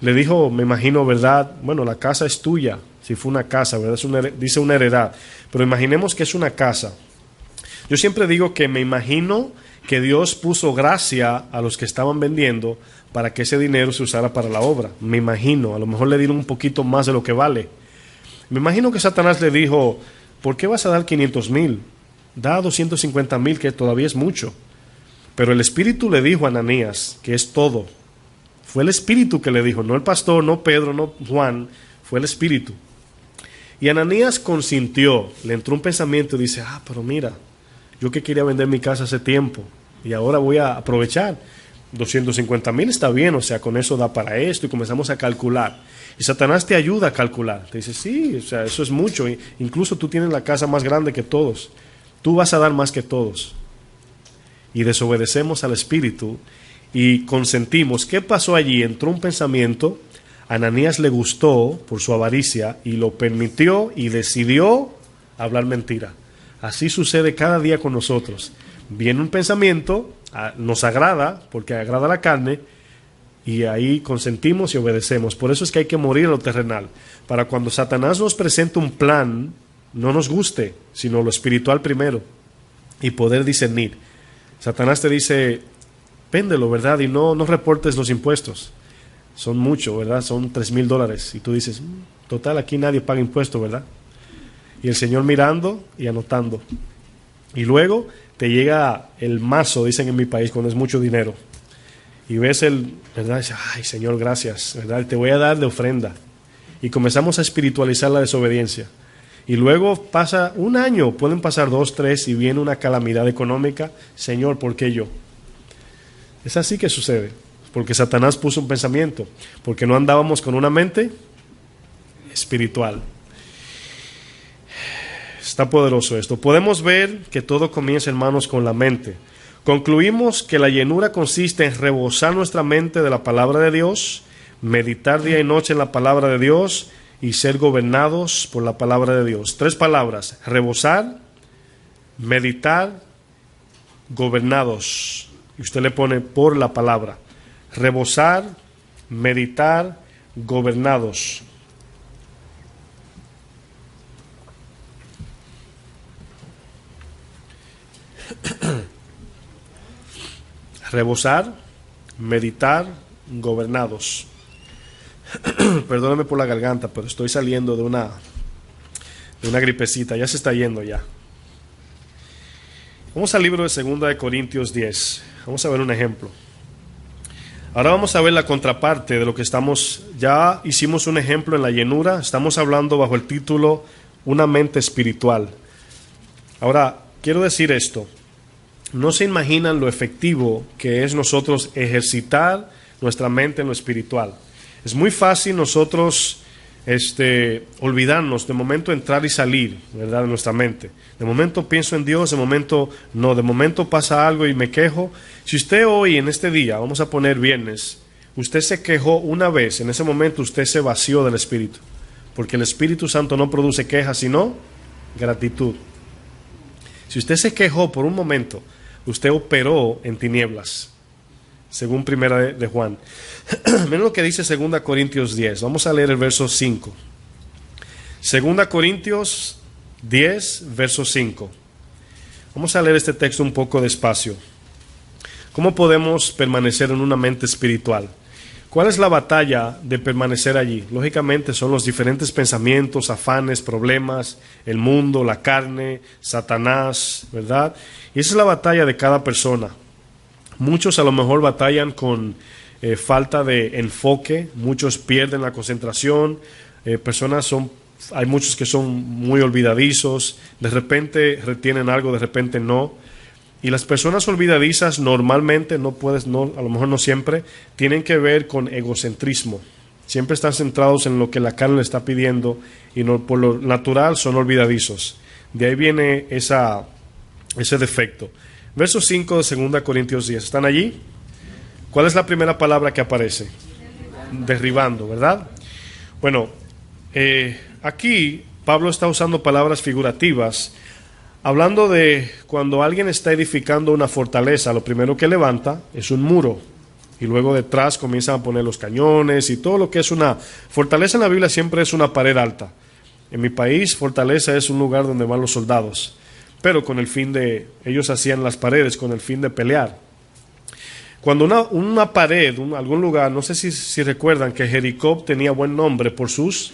Le dijo, me imagino, ¿verdad? Bueno, la casa es tuya, si fue una casa, ¿verdad? Dice una heredad, pero imaginemos que es una casa. Yo siempre digo que me imagino que Dios puso gracia a los que estaban vendiendo para que ese dinero se usara para la obra. Me imagino, a lo mejor le dieron un poquito más de lo que vale. Me imagino que Satanás le dijo, ¿por qué vas a dar 500,000? Da 250,000, que todavía es mucho. Pero el Espíritu le dijo a Ananías que es todo. Fue el Espíritu que le dijo, no el pastor, no Pedro, no Juan, fue el Espíritu. Y Ananías consintió, le entró un pensamiento y dice, pero mira, yo que quería vender mi casa hace tiempo y ahora voy a aprovechar. 250,000 está bien, o sea, con eso da para esto, y comenzamos a calcular. Y Satanás te ayuda a calcular. Te dice, sí, o sea, eso es mucho. Incluso tú tienes la casa más grande que todos. Tú vas a dar más que todos. Y desobedecemos al Espíritu y consentimos. ¿Qué pasó allí? Entró un pensamiento. A Ananías le gustó por su avaricia y lo permitió y decidió hablar mentira. Así sucede cada día con nosotros. Viene un pensamiento, nos agrada, porque agrada la carne, y ahí consentimos y obedecemos. Por eso es que hay que morir a lo terrenal. Para cuando Satanás nos presente un plan, no nos guste, sino lo espiritual primero, y poder discernir. Satanás te dice, véndelo, ¿verdad? Y no reportes los impuestos. Son mucho, ¿verdad? Son $3,000. Y tú dices, total, aquí nadie paga impuestos, ¿verdad? Y el Señor mirando y anotando. Y luego te llega el mazo, dicen en mi país, cuando es mucho dinero. y ves ¿verdad? Dice, ay Señor, gracias, ¿verdad? Te voy a dar de ofrenda. Y comenzamos a espiritualizar la desobediencia. Y luego pasa un año, pueden pasar 2, 3 y viene una calamidad económica. Señor, ¿por qué yo? Es así que sucede, porque Satanás puso un pensamiento, porque no andábamos con una mente espiritual. Está poderoso esto. Podemos ver que todo comienza, hermanos, con la mente. Concluimos que la llenura consiste en rebosar nuestra mente de la palabra de Dios, meditar día y noche en la palabra de Dios y ser gobernados por la palabra de Dios. 3 palabras: rebosar, meditar, gobernados. Y usted le pone por la palabra. Rebosar, meditar, gobernados. Rebosar, meditar, gobernados. Perdóname por la garganta, pero estoy saliendo de una gripecita, ya se está yendo ya. Vamos al libro de 2 de Corintios 10. Vamos a ver un ejemplo. Ahora vamos a ver la contraparte de lo que ya hicimos un ejemplo en la llenura. Estamos hablando bajo el título Una mente espiritual. Ahora, quiero decir esto. No se imaginan lo efectivo que es nosotros ejercitar nuestra mente en lo espiritual. Es muy fácil nosotros olvidarnos, de momento entrar y salir, ¿verdad?, de nuestra mente. De momento pienso en Dios, de momento no, de momento pasa algo y me quejo. Si usted hoy, en este día, vamos a poner viernes, usted se quejó una vez, en ese momento usted se vació del Espíritu, porque el Espíritu Santo no produce quejas, sino gratitud. Si usted se quejó por un momento, usted operó en tinieblas, según primera de Juan. Miren lo que dice 2 Corintios 10. Vamos a leer el verso 5. 2 Corintios 10, verso 5. Vamos a leer este texto un poco despacio. ¿Cómo podemos permanecer en una mente espiritual? ¿Cuál es la batalla de permanecer allí? Lógicamente son los diferentes pensamientos, afanes, problemas, el mundo, la carne, Satanás, ¿verdad? Y esa es la batalla de cada persona. Muchos a lo mejor batallan con falta de enfoque, muchos pierden la concentración, hay muchos que son muy olvidadizos, de repente retienen algo, de repente no. Y las personas olvidadizas normalmente, a lo mejor no siempre, tienen que ver con egocentrismo. Siempre están centrados en lo que la carne le está pidiendo y no, por lo natural son olvidadizos. De ahí viene ese defecto. Verso 5 de 2 Corintios 10. ¿Están allí? ¿Cuál es la primera palabra que aparece? Derribando, ¿verdad? Bueno, aquí Pablo está usando palabras figurativas, hablando de cuando alguien está edificando una fortaleza, lo primero que levanta es un muro. Y luego detrás comienzan a poner los cañones y todo lo que es una fortaleza en la Biblia siempre es una pared alta. En mi país, fortaleza es un lugar donde van los soldados, pero con el fin ellos hacían las paredes con el fin de pelear. Cuando una pared, algún lugar, no sé si recuerdan que Jericó tenía buen nombre por sus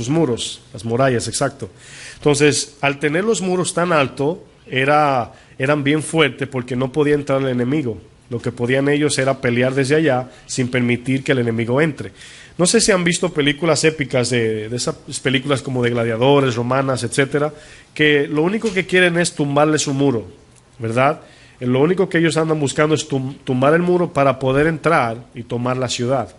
muros, las murallas, exacto. Entonces, al tener los muros tan altos, eran bien fuertes porque no podía entrar el enemigo. Lo que podían ellos era pelear desde allá sin permitir que el enemigo entre. No sé si han visto películas épicas de esas películas como de gladiadores, romanas, etcétera, que lo único que quieren es tumbarle su muro, ¿verdad? Lo único que ellos andan buscando es tumbar el muro para poder entrar y tomar la ciudad.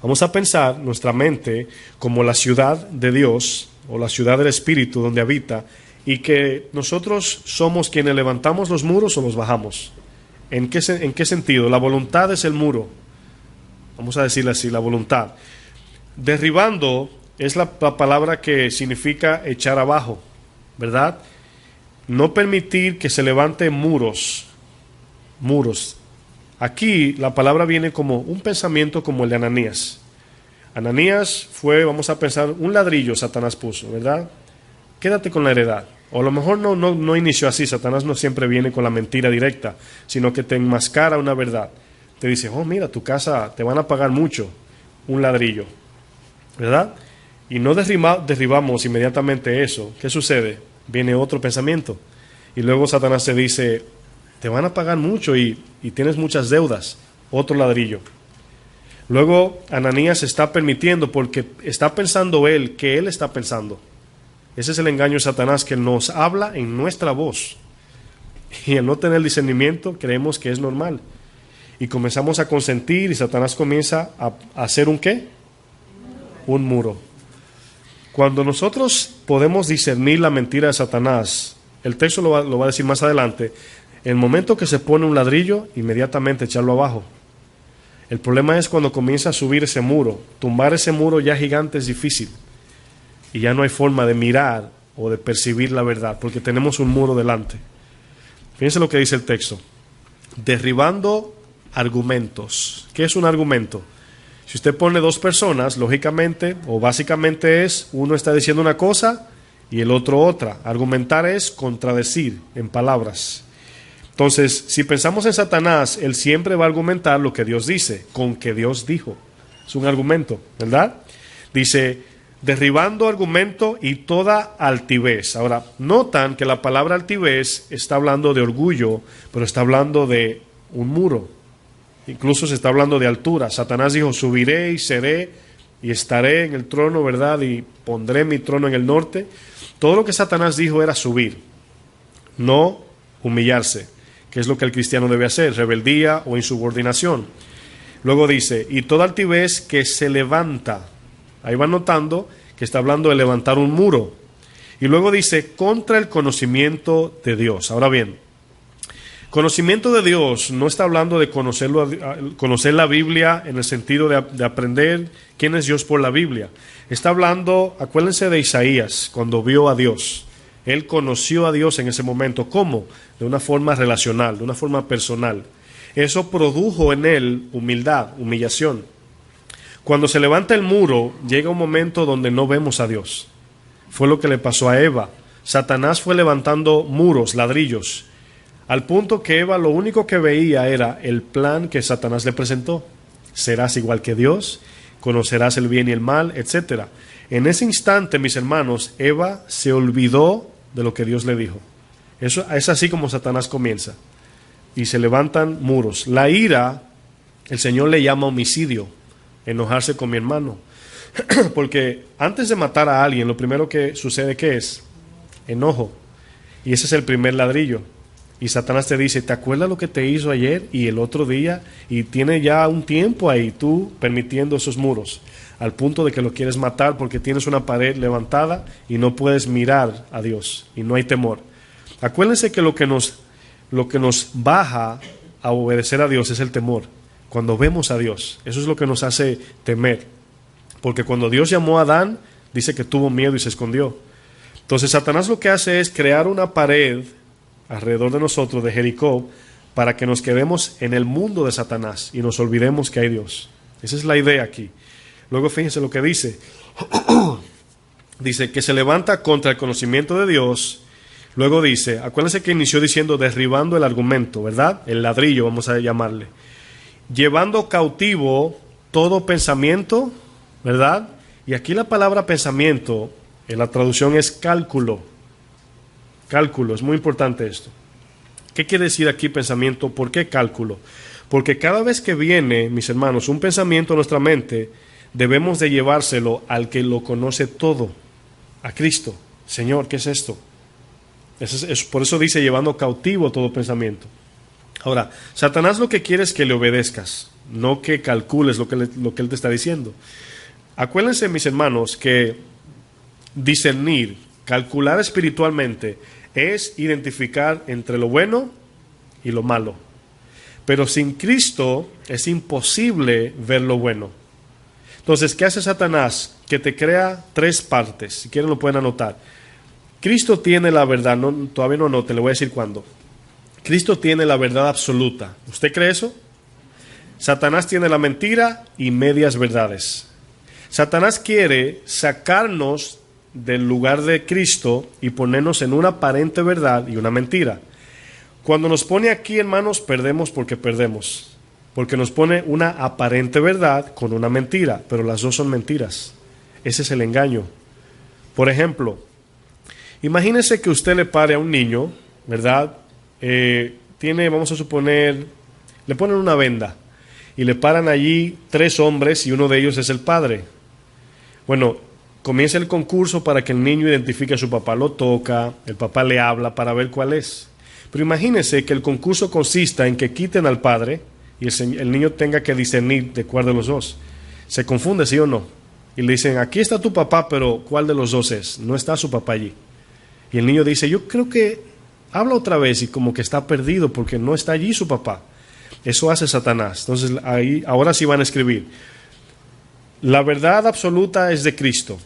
Vamos a pensar nuestra mente como la ciudad de Dios o la ciudad del Espíritu donde habita y que nosotros somos quienes levantamos los muros o los bajamos. ¿En qué sentido? La voluntad es el muro. Vamos a decirle así, la voluntad. Derribando es la palabra que significa echar abajo, ¿verdad? No permitir que se levanten muros. Aquí la palabra viene como un pensamiento como el de Ananías. Ananías fue, vamos a pensar, un ladrillo Satanás puso, ¿verdad? Quédate con la heredad. O a lo mejor no inició así. Satanás no siempre viene con la mentira directa, sino que te enmascara una verdad. Te dice, oh mira, tu casa te van a pagar mucho, un ladrillo, ¿verdad? Y no derribamos inmediatamente eso. ¿Qué sucede? Viene otro pensamiento. Y luego Satanás te dice, te van a pagar mucho y tienes muchas deudas. otro ladrillo. Luego Ananías está permitiendo porque está pensando él que él está pensando. Ese es el engaño de Satanás, que nos habla en nuestra voz. Y al no tener discernimiento creemos que es normal. Y comenzamos a consentir y Satanás comienza a hacer ¿un qué? Un muro. Cuando nosotros podemos discernir la mentira de Satanás, el texto lo va a decir más adelante, el momento que se pone un ladrillo, inmediatamente echarlo abajo. El problema es cuando comienza a subir ese muro. Tumbar ese muro ya gigante es difícil. Y ya no hay forma de mirar o de percibir la verdad, porque tenemos un muro delante. Fíjense lo que dice el texto. Derribando argumentos. ¿Qué es un argumento? Si usted pone dos personas, lógicamente o básicamente uno está diciendo una cosa y el otro otra. Argumentar es contradecir en palabras. Entonces, si pensamos en Satanás, él siempre va a argumentar lo que Dios dice, con que Dios dijo. Es un argumento, ¿verdad? Dice, derribando argumento y toda altivez. Ahora, notan que la palabra altivez está hablando de orgullo, pero está hablando de un muro. Incluso se está hablando de altura. Satanás dijo, subiré y seré y estaré en el trono, ¿verdad? Y pondré mi trono en el norte. Todo lo que Satanás dijo era subir, no humillarse, que es lo que el cristiano debe hacer, rebeldía o insubordinación. Luego dice, y toda altivez que se levanta. Ahí van notando que está hablando de levantar un muro. Y luego dice, contra el conocimiento de Dios. Ahora bien, conocimiento de Dios no está hablando de conocer la Biblia en el sentido de aprender quién es Dios por la Biblia. Está hablando, acuérdense de Isaías, cuando vio a Dios. Él conoció a Dios en ese momento. ¿Cómo? De una forma relacional, de una forma personal. Eso produjo en él humildad, humillación. Cuando se levanta el muro, llega un momento donde no vemos a Dios. Fue lo que le pasó a Eva. Satanás fue levantando muros, ladrillos, al punto que Eva lo único que veía era el plan que Satanás le presentó. Serás igual que Dios, conocerás el bien y el mal, etc. En ese instante, mis hermanos, Eva se olvidó de lo que Dios le dijo. Eso es así como Satanás comienza. Y se levantan muros. La ira, el Señor le llama homicidio, enojarse con mi hermano. Porque antes de matar a alguien, lo primero que sucede, ¿qué es? Enojo. Y ese es el primer ladrillo. Y Satanás te dice, ¿te acuerdas lo que te hizo ayer y el otro día? Y tiene ya un tiempo ahí tú permitiendo esos muros, al punto de que lo quieres matar porque tienes una pared levantada y no puedes mirar a Dios y no hay temor. Acuérdense que lo que nos baja a obedecer a Dios es el temor. Cuando vemos a Dios, eso es lo que nos hace temer. Porque cuando Dios llamó a Adán, dice que tuvo miedo y se escondió. Entonces Satanás lo que hace es crear una pared alrededor de nosotros, de Jericó, para que nos quedemos en el mundo de Satanás y nos olvidemos que hay Dios. Esa es la idea aquí. Luego fíjense lo que dice. Dice que se levanta contra el conocimiento de Dios. Luego dice, acuérdense que inició diciendo derribando el argumento, ¿verdad? El ladrillo, vamos a llamarle. Llevando cautivo todo pensamiento, ¿verdad? Y aquí la palabra pensamiento, en la traducción es cálculo. Cálculo, es muy importante esto. ¿Qué quiere decir aquí pensamiento? ¿Por qué cálculo? Porque cada vez que viene, mis hermanos, un pensamiento a nuestra mente, debemos de llevárselo al que lo conoce todo, a Cristo. Señor, ¿qué es esto? Por eso dice llevando cautivo todo pensamiento. Ahora, Satanás lo que quiere es que le obedezcas, no que calcules lo que él te está diciendo. Acuérdense, mis hermanos, que discernir, calcular espiritualmente, es identificar entre lo bueno y lo malo. Pero sin Cristo es imposible ver lo bueno. Entonces, ¿qué hace Satanás? Que te crea tres partes. Si quieren lo pueden anotar. Cristo tiene la verdad. No, todavía no anote, le voy a decir cuándo. Cristo tiene la verdad absoluta. ¿Usted cree eso? Satanás tiene la mentira y medias verdades. Satanás quiere sacarnos del lugar de Cristo y ponernos en una aparente verdad y una mentira. Cuando nos pone aquí, hermanos, perdemos porque perdemos. Porque nos pone una aparente verdad con una mentira, pero las dos son mentiras. Ese es el engaño. Por ejemplo, imagínese que usted le pare a un niño, ¿verdad? Vamos a suponer, le ponen una venda y le paran allí 3 hombres y uno de ellos es el padre. Bueno, comienza el concurso para que el niño identifique a su papá, lo toca, el papá le habla para ver cuál es. Pero imagínense que el concurso consista en que quiten al padre y el niño tenga que discernir de cuál de los dos. Se confunde, ¿sí o no? Y le dicen, aquí está tu papá, pero ¿cuál de los dos es? No está su papá allí. Y el niño dice, yo creo que habla otra vez y como que está perdido porque no está allí su papá. Eso hace Satanás. Entonces ahí, ahora sí van a escribir. La verdad absoluta es de Cristo.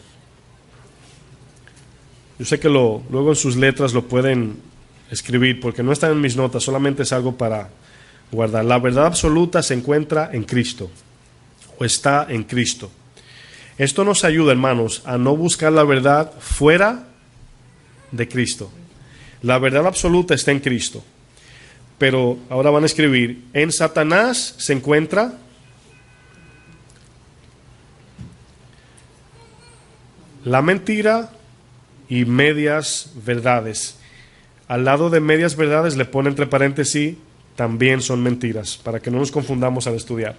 Yo sé que luego en sus letras lo pueden escribir porque no están en mis notas, solamente es algo para guardar. La verdad absoluta se encuentra en Cristo o está en Cristo. Esto nos ayuda, hermanos, a no buscar la verdad fuera de Cristo. La verdad absoluta está en Cristo. Pero ahora van a escribir, en Satanás se encuentra la mentira y medias verdades. Al lado de medias verdades le pone entre paréntesis, también son mentiras, para que no nos confundamos al estudiar.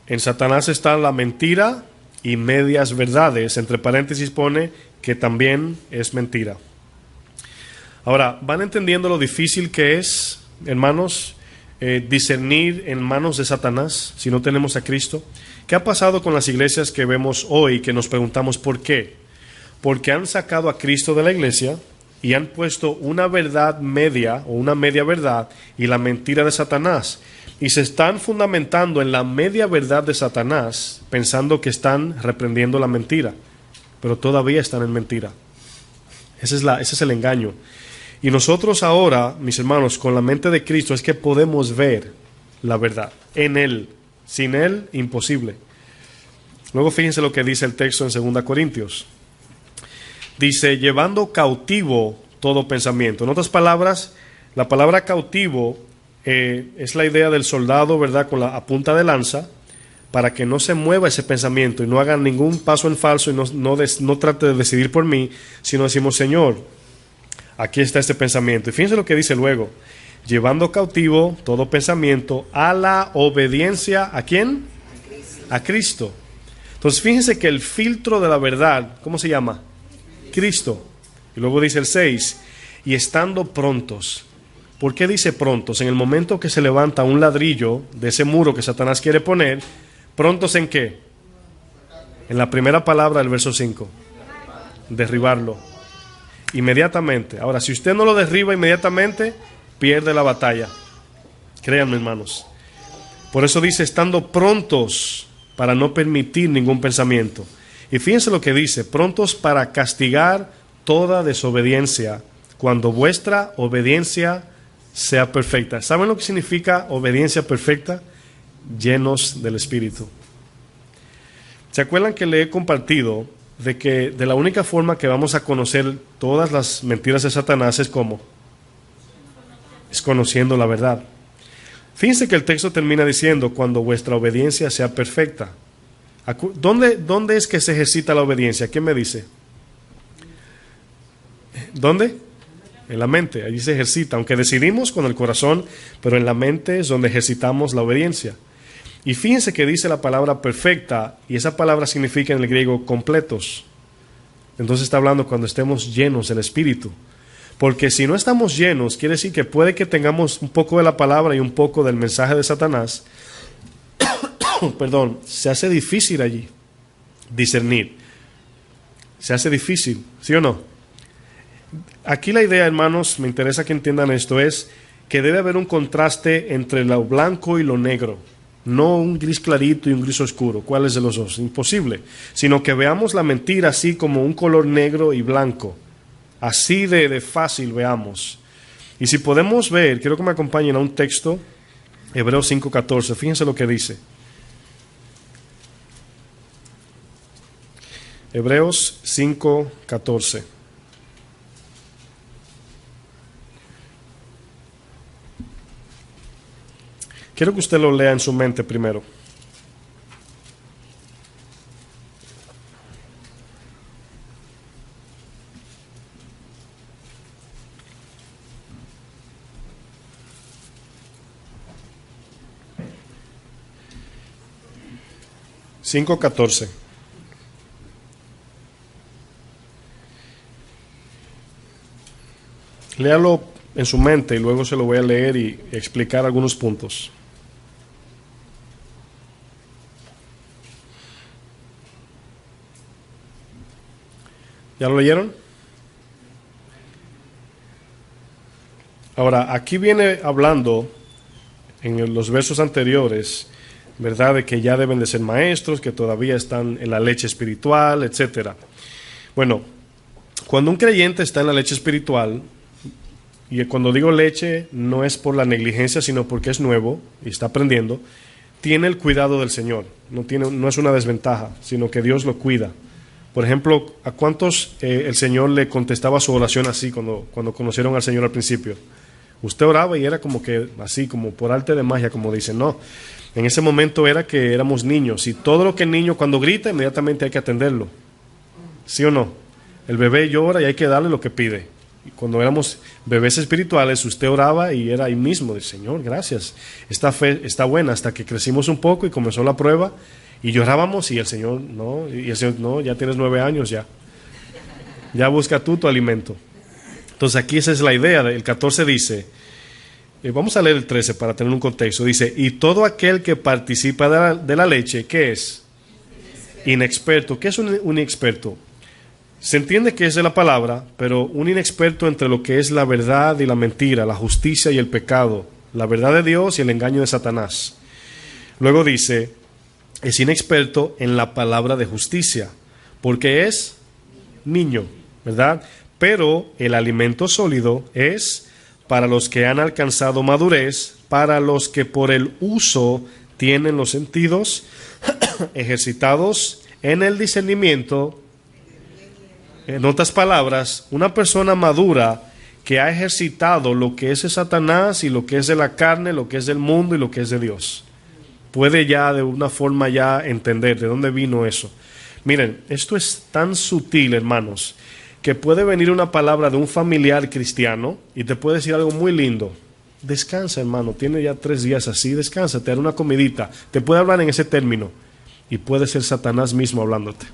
En Satanás está la mentira y medias verdades. Entre paréntesis pone que también es mentira. Ahora, ¿van entendiendo lo difícil que es, hermanos, discernir en manos de Satanás si no tenemos a Cristo? ¿Qué ha pasado con las iglesias que vemos hoy que nos preguntamos por qué? Porque han sacado a Cristo de la iglesia y han puesto una verdad media o una media verdad y la mentira de Satanás. Y se están fundamentando en la media verdad de Satanás, pensando que están reprendiendo la mentira, pero todavía están en mentira. Ese es el engaño. Y nosotros ahora, mis hermanos, con la mente de Cristo es que podemos ver la verdad en Él. Sin Él, imposible. Luego fíjense lo que dice el texto en 2 Corintios. Dice, llevando cautivo todo pensamiento. En otras palabras, la palabra cautivo es la idea del soldado, ¿verdad?, con la punta de lanza, para que no se mueva ese pensamiento y no haga ningún paso en falso y no trate de decidir por mí, sino decimos, Señor, aquí está este pensamiento. Y fíjense lo que dice luego, llevando cautivo todo pensamiento a la obediencia, ¿a quién? A Cristo. Entonces fíjense que el filtro de la verdad, ¿cómo se llama? Cristo. Y luego dice el 6, y estando prontos. ¿Por qué dice prontos? En el momento que se levanta un ladrillo de ese muro que Satanás quiere poner, ¿prontos en qué? En la primera palabra del verso 5. Derribarlo. Inmediatamente. Ahora, si usted no lo derriba inmediatamente, pierde la batalla. Créanme, hermanos. Por eso dice, estando prontos para no permitir ningún pensamiento. Y fíjense lo que dice, prontos para castigar toda desobediencia, cuando vuestra obediencia sea perfecta. ¿Saben lo que significa obediencia perfecta? Llenos del Espíritu. ¿Se acuerdan que le he compartido de que de la única forma que vamos a conocer todas las mentiras de Satanás es cómo? Es conociendo la verdad. Fíjense que el texto termina diciendo, cuando vuestra obediencia sea perfecta. ¿Dónde es que se ejercita la obediencia? ¿Quién me dice? ¿Dónde? En la mente, allí se ejercita, aunque decidimos con el corazón, pero en la mente es donde ejercitamos la obediencia. Y fíjense que dice la palabra perfecta, y esa palabra significa en el griego completos. Entonces está hablando cuando estemos llenos del Espíritu. Porque si no estamos llenos, quiere decir que puede que tengamos un poco de la palabra y un poco del mensaje de Satanás. Perdón, se hace difícil allí discernir. Se hace difícil, ¿sí o no? Aquí la idea, hermanos, me interesa que entiendan esto, es que debe haber un contraste entre lo blanco y lo negro. No un gris clarito y un gris oscuro. ¿Cuál es de los dos? Imposible. Sino que veamos la mentira así como un color negro y blanco. Así de fácil veamos. Y si podemos ver, quiero que me acompañen a un texto, Hebreos 5:14. Fíjense lo que dice. Hebreos 5:14. Quiero que usted lo lea en su mente primero. 5:14. Léalo en su mente y luego se lo voy a leer y explicar algunos puntos. ¿Ya lo leyeron? Ahora, aquí viene hablando en los versos anteriores, ¿verdad?, de que ya deben de ser maestros, que todavía están en la leche espiritual, etcétera. Bueno, cuando un creyente está en la leche espiritual, y cuando digo leche no es por la negligencia, sino porque es nuevo y está aprendiendo, tiene el cuidado del Señor, no es una desventaja, sino que Dios lo cuida. Por ejemplo, ¿a cuántos el Señor le contestaba su oración así cuando conocieron al Señor al principio? Usted oraba y era como que así, como por arte de magia, como dicen. No, en ese momento era que éramos niños, y todo lo que el niño cuando grita, inmediatamente hay que atenderlo. ¿Sí o no? El bebé llora y hay que darle lo que pide. Y cuando éramos bebés espirituales, usted oraba y era ahí mismo, de Señor, gracias, esta fe está buena, hasta que crecimos un poco y comenzó la prueba, y llorábamos y el Señor, no, ya tienes 9 años, ya busca tú tu alimento. Entonces aquí esa es la idea. El 14 dice, vamos a leer el 13 para tener un contexto, dice, y todo aquel que participa de la leche, ¿qué es? Inexperto. ¿Qué es un inexperto? Se entiende que es de la palabra, pero un inexperto entre lo que es la verdad y la mentira, la justicia y el pecado, la verdad de Dios y el engaño de Satanás. Luego dice, es inexperto en la palabra de justicia, porque es niño, ¿verdad? Pero el alimento sólido es para los que han alcanzado madurez, para los que por el uso tienen los sentidos ejercitados en el discernimiento. En otras palabras, una persona madura que ha ejercitado lo que es de Satanás y lo que es de la carne, lo que es del mundo y lo que es de Dios, puede ya de una forma ya entender de dónde vino eso. Miren, esto es tan sutil, hermanos, que puede venir una palabra de un familiar cristiano y te puede decir algo muy lindo. Descansa, hermano, tiene ya 3 días así, descansa, te hará una comidita. Te puede hablar en ese término y puede ser Satanás mismo hablándote.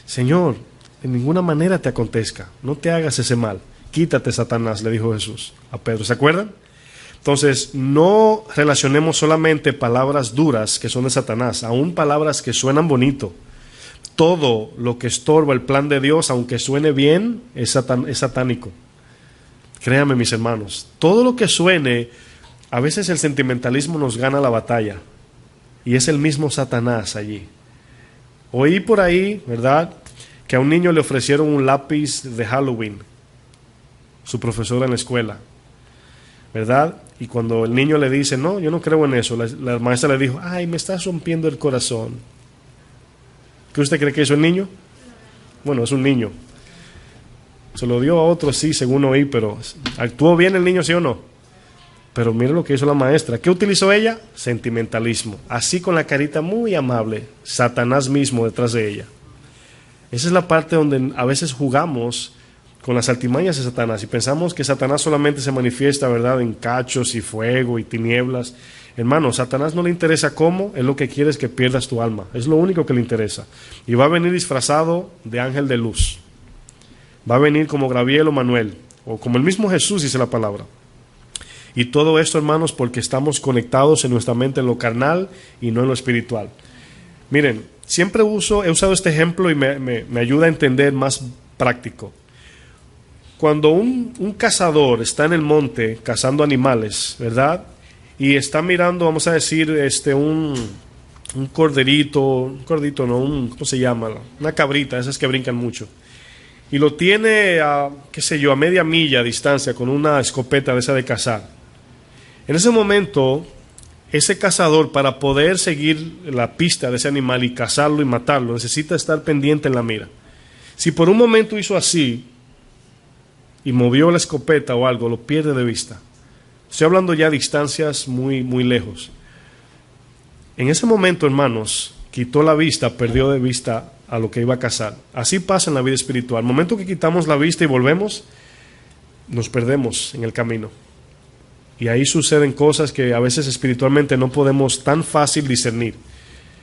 Señor, de ninguna manera te acontezca, no te hagas ese mal. Quítate, Satanás, le dijo Jesús a Pedro. ¿Se acuerdan? Entonces, no relacionemos solamente palabras duras que son de Satanás, aún palabras que suenan bonito. Todo lo que estorba el plan de Dios, aunque suene bien, es satánico. Créanme, mis hermanos, todo lo que suene, a veces el sentimentalismo nos gana la batalla, y es el mismo Satanás allí. Oí por ahí, ¿verdad?, que a un niño le ofrecieron un lápiz de Halloween, su profesora en la escuela, ¿verdad? Y cuando el niño le dice, no, yo no creo en eso, la maestra le dijo, ay, me estás rompiendo el corazón. ¿Qué usted cree que hizo el niño? Bueno, es un niño. Se lo dio a otro, sí, según oí, pero ¿actuó bien el niño, sí o no? Pero mire lo que hizo la maestra. ¿Qué utilizó ella? Sentimentalismo. Así, con la carita muy amable, Satanás mismo detrás de ella. Esa es la parte donde a veces jugamos con las artimañas de Satanás y pensamos que Satanás solamente se manifiesta, ¿verdad?, en cachos y fuego y tinieblas. Hermano, Satanás no le interesa cómo, él lo que quiere es que pierdas tu alma. Es lo único que le interesa. Y va a venir disfrazado de ángel de luz. Va a venir como Gabriel o Manuel, o como el mismo Jesús, dice la palabra. Y todo esto, hermanos, porque estamos conectados en nuestra mente en lo carnal y no en lo espiritual. Miren, siempre he usado este ejemplo y me ayuda a entender más práctico. Cuando un cazador está en el monte cazando animales, ¿verdad?, y está mirando, vamos a decir, un cordito, no, ¿cómo se llama? Una cabrita, esas que brincan mucho. Y lo tiene a media milla a distancia con una escopeta de esa de cazar. En ese momento, ese cazador, para poder seguir la pista de ese animal y cazarlo y matarlo, necesita estar pendiente en la mira. Si por un momento hizo así y movió la escopeta o algo, lo pierde de vista. Estoy hablando ya de distancias muy, muy lejos. En ese momento, hermanos, quitó la vista, perdió de vista a lo que iba a cazar. Así pasa en la vida espiritual. Al momento que quitamos la vista y volvemos, nos perdemos en el camino. Y ahí suceden cosas que a veces espiritualmente no podemos tan fácil discernir.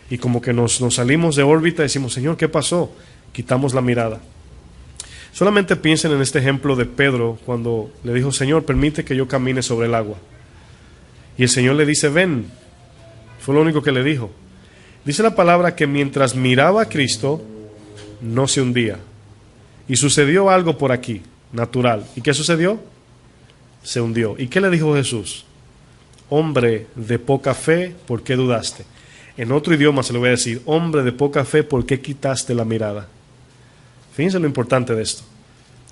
y como que nos salimos de órbita y decimos, Señor, ¿qué pasó? Quitamos la mirada. Solamente piensen en este ejemplo de Pedro cuando le dijo, Señor, permite que yo camine sobre el agua. Y el Señor le dice, ven. Fue lo único que le dijo. Dice la palabra que mientras miraba a Cristo, no se hundía. Y sucedió algo por aquí, natural. ¿Y qué sucedió? Se hundió. ¿Y qué le dijo Jesús? Hombre de poca fe, ¿por qué dudaste? En otro idioma se lo voy a decir, hombre de poca fe, ¿por qué quitaste la mirada? Fíjense lo importante de esto.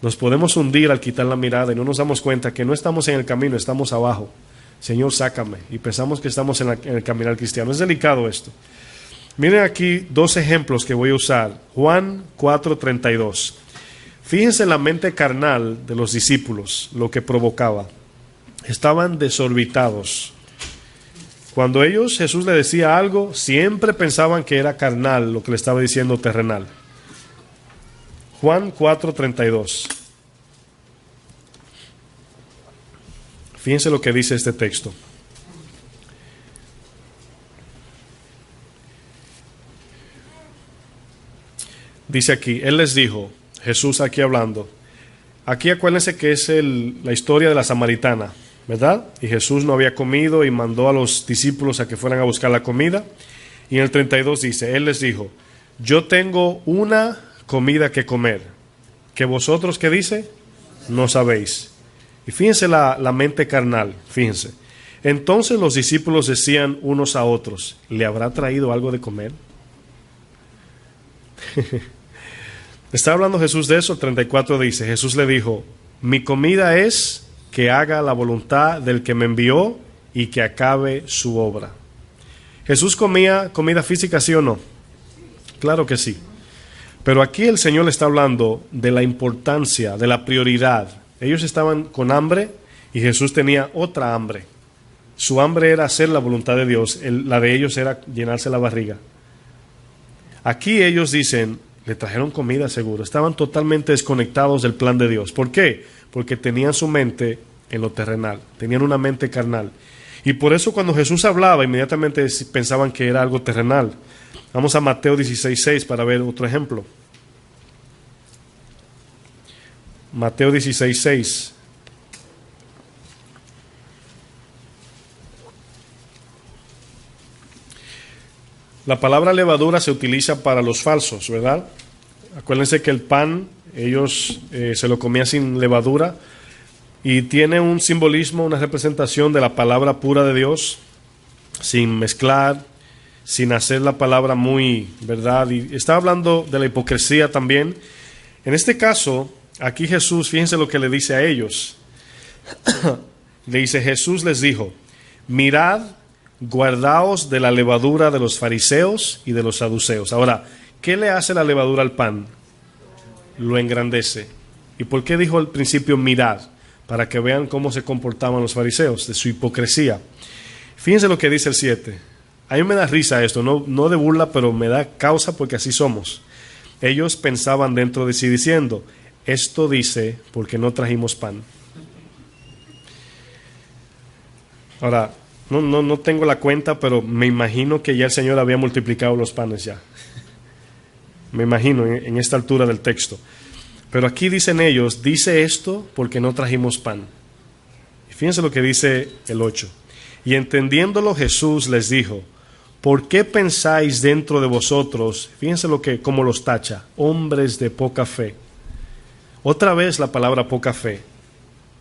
Nos podemos hundir al quitar la mirada y no nos damos cuenta que no estamos en el camino, estamos abajo. Señor, sácame. Y pensamos que estamos en el caminar cristiano. Es delicado esto. Miren aquí dos ejemplos que voy a usar. Juan 4:32. Fíjense en la mente carnal de los discípulos, lo que provocaba. Estaban desorbitados. Cuando Jesús le decía algo, siempre pensaban que era carnal lo que le estaba diciendo terrenal. Juan 4:32. Fíjense lo que dice este texto. Dice aquí, Él les dijo, Jesús aquí hablando, aquí acuérdense que es la historia de la samaritana, ¿verdad? Y Jesús no había comido y mandó a los discípulos a que fueran a buscar la comida. Y en el 32 dice, Él les dijo, yo tengo una comida que comer, que vosotros, ¿qué dice? No sabéis. Y fíjense la mente carnal, fíjense. Entonces los discípulos decían unos a otros, ¿le habrá traído algo de comer? ¿Está hablando Jesús de eso? El 34 dice, Jesús le dijo, mi comida es que haga la voluntad del que me envió y que acabe su obra. ¿Jesús comía comida física, sí o no? Claro que sí. Pero aquí el Señor le está hablando de la importancia, de la prioridad. Ellos estaban con hambre y Jesús tenía otra hambre. Su hambre era hacer la voluntad de Dios, la de ellos era llenarse la barriga. Aquí ellos dicen, le trajeron comida seguro, estaban totalmente desconectados del plan de Dios. ¿Por qué? Porque tenían su mente en lo terrenal, tenían una mente carnal. Y por eso cuando Jesús hablaba, inmediatamente pensaban que era algo terrenal. Vamos a Mateo 16:6 para ver otro ejemplo. Mateo 16:6. La palabra levadura se utiliza para los falsos, ¿verdad? Acuérdense que el pan, ellos se lo comían sin levadura y tiene un simbolismo, una representación de la palabra pura de Dios, sin mezclar, sin hacer la palabra muy, ¿verdad? Y está hablando de la hipocresía también. En este caso, aquí Jesús, fíjense lo que le dice a ellos. Le dice, Jesús les dijo, mirad, guardaos de la levadura de los fariseos y de los saduceos. Ahora, ¿qué le hace la levadura al pan? Lo engrandece. ¿Y por qué dijo al principio mirad? Para que vean cómo se comportaban los fariseos, de su hipocresía. Fíjense lo que dice el 7. A mí me da risa esto, no de burla, pero me da causa porque así somos. Ellos pensaban dentro de sí diciendo, esto dice porque no trajimos pan. Ahora, no tengo la cuenta, pero me imagino que ya el Señor había multiplicado los panes ya. Me imagino en esta altura del texto. Pero aquí dicen ellos, dice esto porque no trajimos pan. Y fíjense lo que dice el 8. Y entendiéndolo Jesús les dijo, ¿por qué pensáis dentro de vosotros? Fíjense cómo los tacha, hombres de poca fe. Otra vez la palabra poca fe.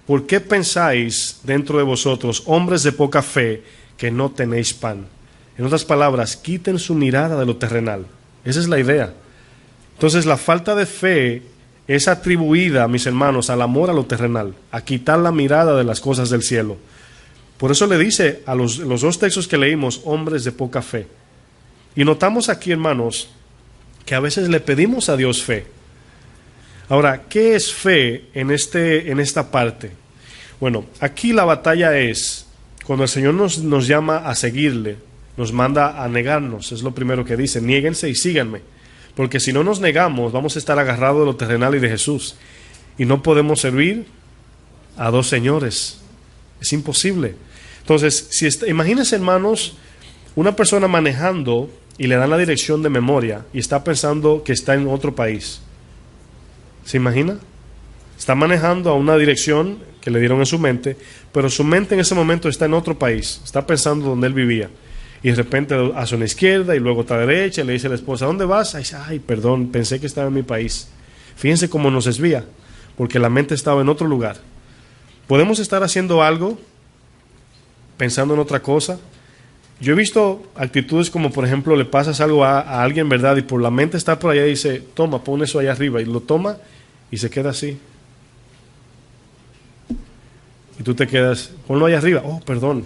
¿Por qué pensáis dentro de vosotros, hombres de poca fe, que no tenéis pan? En otras palabras, quiten su mirada de lo terrenal. Esa es la idea. Entonces la falta de fe es atribuida, mis hermanos, al amor a lo terrenal, a quitar la mirada de las cosas del cielo. Por eso le dice a los dos textos que leímos, hombres de poca fe. Y notamos aquí, hermanos, que a veces le pedimos a Dios fe. Ahora, ¿qué es fe en esta parte? Bueno, aquí la batalla es, cuando el Señor nos llama a seguirle, nos manda a negarnos, es lo primero que dice, niéguense y síganme. Porque si no nos negamos, vamos a estar agarrados de lo terrenal y de Jesús. Y no podemos servir a dos señores. Es imposible. Entonces, imagínense, hermanos, una persona manejando y le dan la dirección de memoria y está pensando que está en otro país. ¿Se imagina? Está manejando a una dirección que le dieron en su mente, pero su mente en ese momento está en otro país, está pensando donde él vivía. Y de repente hacia una izquierda y luego a la derecha y le dice a la esposa, ¿dónde vas? Y dice, ay, perdón, pensé que estaba en mi país. Fíjense cómo nos desvía, porque la mente estaba en otro lugar. Podemos estar haciendo algo, pensando en otra cosa. Yo he visto actitudes como, por ejemplo, le pasas algo a alguien, ¿verdad? Y por la mente está por allá y dice, toma, pon eso allá arriba. Y lo toma y se queda así. Y tú te quedas, ponlo allá arriba. Oh, perdón.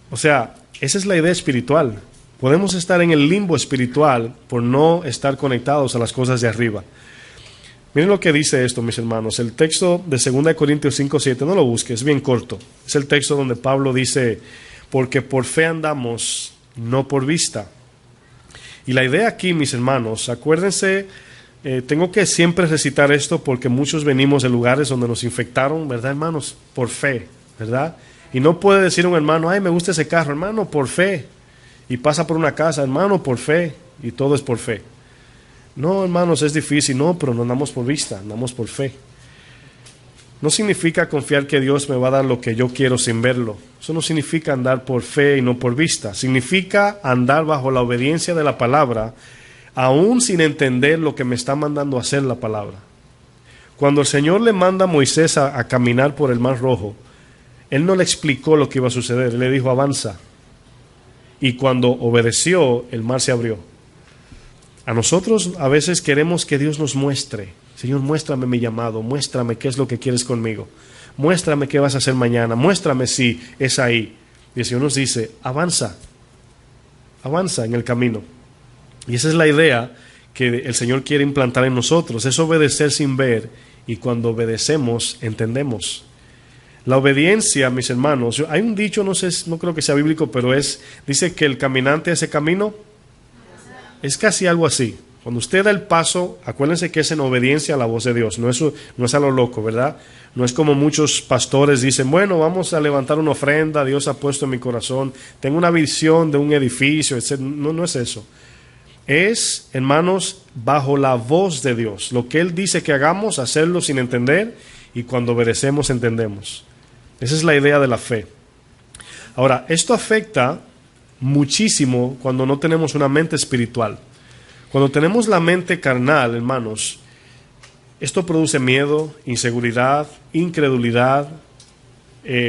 O sea, esa es la idea espiritual. Podemos estar en el limbo espiritual por no estar conectados a las cosas de arriba. Miren lo que dice esto, mis hermanos. El texto de 2 Corintios 5:7, no lo busques, es bien corto. Es el texto donde Pablo dice, porque por fe andamos, no por vista. Y la idea aquí, mis hermanos, acuérdense, tengo que siempre recitar esto porque muchos venimos de lugares donde nos infectaron, ¿verdad, hermanos? Por fe, ¿verdad? Y no puede decir un hermano, ay, me gusta ese carro, hermano, por fe. Y pasa por una casa, hermano, por fe. Y todo es por fe. No, hermanos, es difícil. No, pero no andamos por vista, andamos por fe. No significa confiar que Dios me va a dar lo que yo quiero sin verlo. Eso no significa andar por fe y no por vista. Significa andar bajo la obediencia de la palabra, aún sin entender lo que me está mandando a hacer la palabra. Cuando el Señor le manda a Moisés a caminar por el Mar Rojo, Él no le explicó lo que iba a suceder. Él le dijo, avanza. Y cuando obedeció, el mar se abrió. A nosotros a veces queremos que Dios nos muestre. Señor, muéstrame mi llamado, muéstrame qué es lo que quieres conmigo, muéstrame qué vas a hacer mañana, muéstrame si es ahí. Y el Señor nos dice, avanza, avanza en el camino. Y esa es la idea que el Señor quiere implantar en nosotros, es obedecer sin ver, y cuando obedecemos, entendemos. La obediencia, mis hermanos, hay un dicho, no creo que sea bíblico, pero dice que el caminante hace camino. Es casi algo así. Cuando usted da el paso, acuérdense que es en obediencia a la voz de Dios, no es a lo loco, ¿verdad? No es como muchos pastores dicen, bueno, vamos a levantar una ofrenda, Dios ha puesto en mi corazón, tengo una visión de un edificio, etc. No es eso. Es, hermanos, bajo la voz de Dios. Lo que Él dice que hagamos, hacerlo sin entender, y cuando obedecemos, entendemos. Esa es la idea de la fe. Ahora, esto afecta muchísimo cuando no tenemos una mente espiritual. Cuando tenemos la mente carnal, hermanos, esto produce miedo, inseguridad, incredulidad,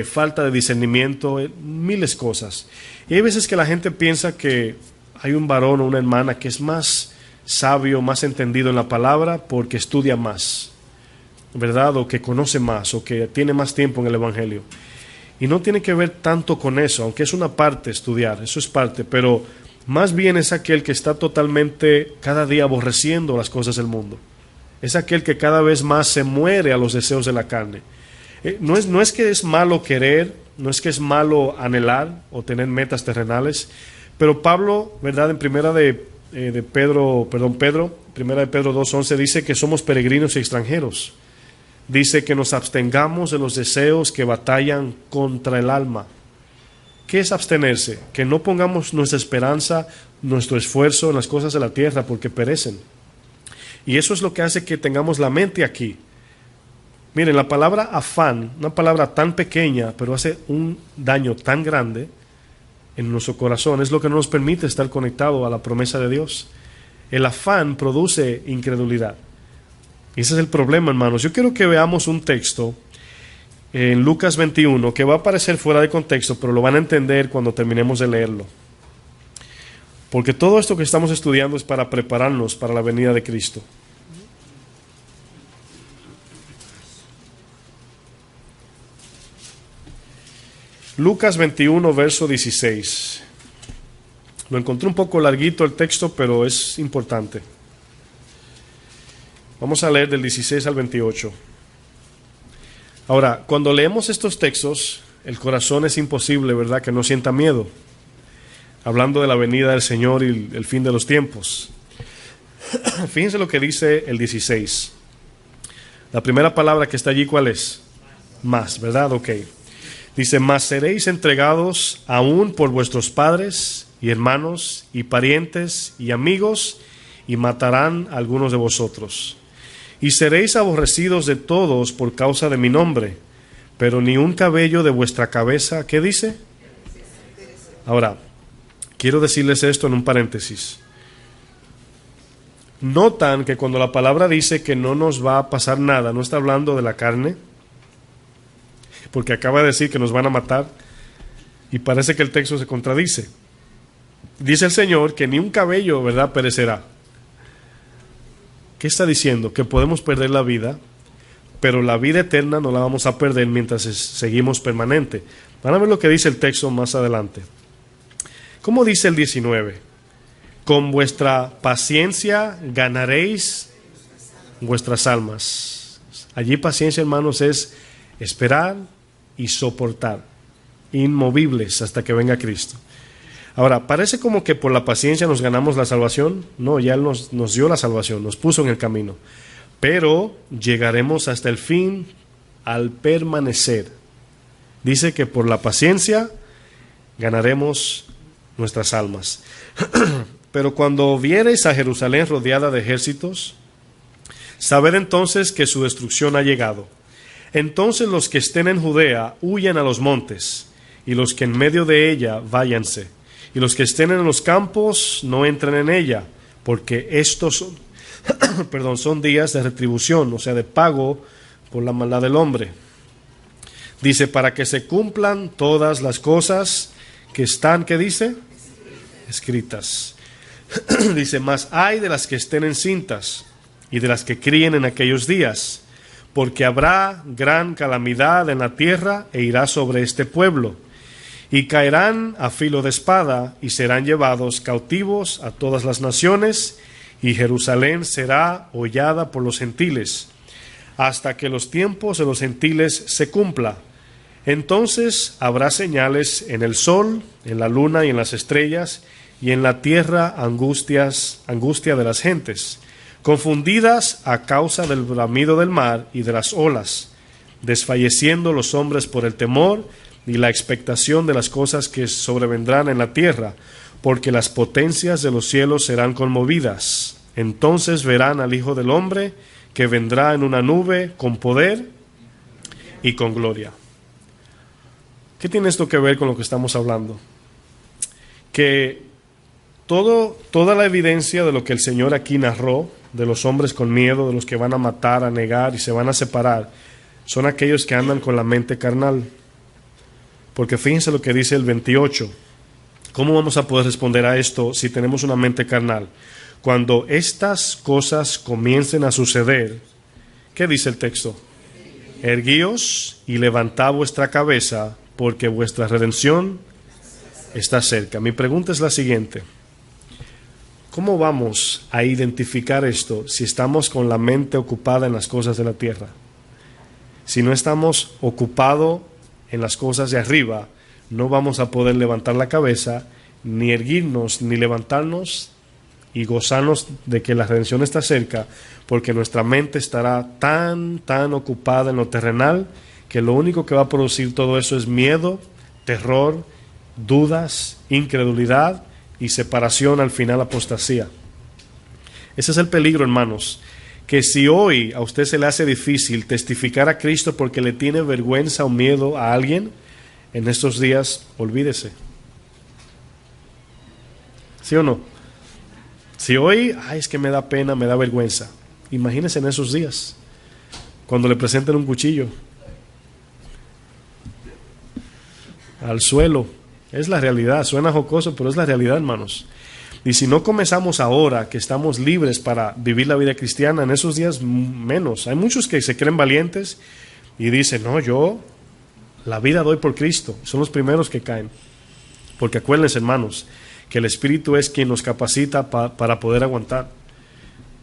falta de discernimiento, miles de cosas. Y hay veces que la gente piensa que hay un varón o una hermana que es más sabio, más entendido en la palabra porque estudia más, ¿verdad? O que conoce más, o que tiene más tiempo en el Evangelio. Y no tiene que ver tanto con eso, aunque es una parte estudiar, eso es parte, pero más bien es aquel que está totalmente cada día aborreciendo las cosas del mundo. Es aquel que cada vez más se muere a los deseos de la carne. No es que es malo querer, no es que es malo anhelar o tener metas terrenales, pero Pablo, ¿verdad? En primera de Pedro 2:11 dice que somos peregrinos y extranjeros. Dice que nos abstengamos de los deseos que batallan contra el alma. ¿Qué es abstenerse? Que no pongamos nuestra esperanza, nuestro esfuerzo en las cosas de la tierra porque perecen. Y eso es lo que hace que tengamos la mente aquí. Miren, la palabra afán, una palabra tan pequeña, pero hace un daño tan grande en nuestro corazón, es lo que no nos permite estar conectados a la promesa de Dios. El afán produce incredulidad. Y ese es el problema, hermanos. Yo quiero que veamos un texto en Lucas 21, que va a parecer fuera de contexto, pero lo van a entender cuando terminemos de leerlo. Porque todo esto que estamos estudiando es para prepararnos para la venida de Cristo. Lucas 21, verso 16. Lo encontré un poco larguito el texto, pero es importante. Vamos a leer del 16 al 28. Ahora, cuando leemos estos textos, el corazón es imposible, ¿verdad?, que no sienta miedo. Hablando de la venida del Señor y el fin de los tiempos. Fíjense lo que dice el 16. La primera palabra que está allí, ¿cuál es? Más, ¿verdad? Ok. Dice, mas seréis entregados aún por vuestros padres y hermanos, y parientes, y amigos, y matarán a algunos de vosotros. Y seréis aborrecidos de todos por causa de mi nombre, pero ni un cabello de vuestra cabeza, ¿qué dice? Ahora, quiero decirles esto en un paréntesis. Notan que cuando la palabra dice que no nos va a pasar nada, no está hablando de la carne, porque acaba de decir que nos van a matar, y parece que el texto se contradice. Dice el Señor que ni un cabello, ¿verdad?, perecerá. ¿Qué está diciendo? Que podemos perder la vida, pero la vida eterna no la vamos a perder mientras seguimos permanente. Van a ver lo que dice el texto más adelante. ¿Cómo dice el 19? Con vuestra paciencia ganaréis vuestras almas. Allí paciencia, hermanos, es esperar y soportar, inmovibles hasta que venga Cristo. Ahora, parece como que por la paciencia nos ganamos la salvación. No, ya Él nos dio la salvación, nos puso en el camino. Pero llegaremos hasta el fin al permanecer. Dice que por la paciencia ganaremos nuestras almas. Pero cuando viereis a Jerusalén rodeada de ejércitos, sabed entonces que su destrucción ha llegado. Entonces los que estén en Judea huyan a los montes, y los que en medio de ella váyanse. Y los que estén en los campos no entren en ella, porque estos son, son días de retribución, o sea, de pago por la maldad del hombre. Dice, para que se cumplan todas las cosas que están, ¿qué dice? Escritas. Dice, más hay de las que estén encintas y de las que críen en aquellos días, porque habrá gran calamidad en la tierra e irá sobre este pueblo. Y caerán a filo de espada y serán llevados cautivos a todas las naciones, y Jerusalén será hollada por los gentiles, hasta que los tiempos de los gentiles se cumpla. Entonces habrá señales en el sol, en la luna y en las estrellas, y en la tierra angustia de las gentes, confundidas a causa del bramido del mar y de las olas, desfalleciendo los hombres por el temor y la expectación de las cosas que sobrevendrán en la tierra, porque las potencias de los cielos serán conmovidas. Entonces verán al Hijo del Hombre, que vendrá en una nube con poder y con gloria. ¿Qué tiene esto que ver con lo que estamos hablando? Que toda la evidencia de lo que el Señor aquí narró, de los hombres con miedo, de los que van a matar, a negar y se van a separar, son aquellos que andan con la mente carnal. Porque fíjense lo que dice el 28. ¿Cómo vamos a poder responder a esto si tenemos una mente carnal? Cuando estas cosas comiencen a suceder, ¿qué dice el texto? Erguíos y levantad vuestra cabeza, porque vuestra redención está cerca. Mi pregunta es la siguiente. ¿Cómo vamos a identificar esto si estamos con la mente ocupada en las cosas de la tierra? Si no estamos ocupados en las cosas de arriba, no vamos a poder levantar la cabeza, ni erguirnos, ni levantarnos y gozarnos de que la redención está cerca, porque nuestra mente estará tan ocupada en lo terrenal, que lo único que va a producir todo eso es miedo, terror, dudas, incredulidad y separación, al final apostasía. Ese es el peligro, hermanos, que si hoy a usted se le hace difícil testificar a Cristo porque le tiene vergüenza o miedo a alguien, en estos días olvídese. ¿Sí o no? Si hoy, es que me da pena, me da vergüenza, imagínese en esos días, cuando le presenten un cuchillo al suelo. Es la realidad, suena jocoso, pero es la realidad, hermanos. Y si no comenzamos ahora, que estamos libres para vivir la vida cristiana, en esos días menos. Hay muchos que se creen valientes y dicen, no, yo la vida doy por Cristo. Son los primeros que caen. Porque acuérdense, hermanos, que el Espíritu es quien nos capacita para poder aguantar,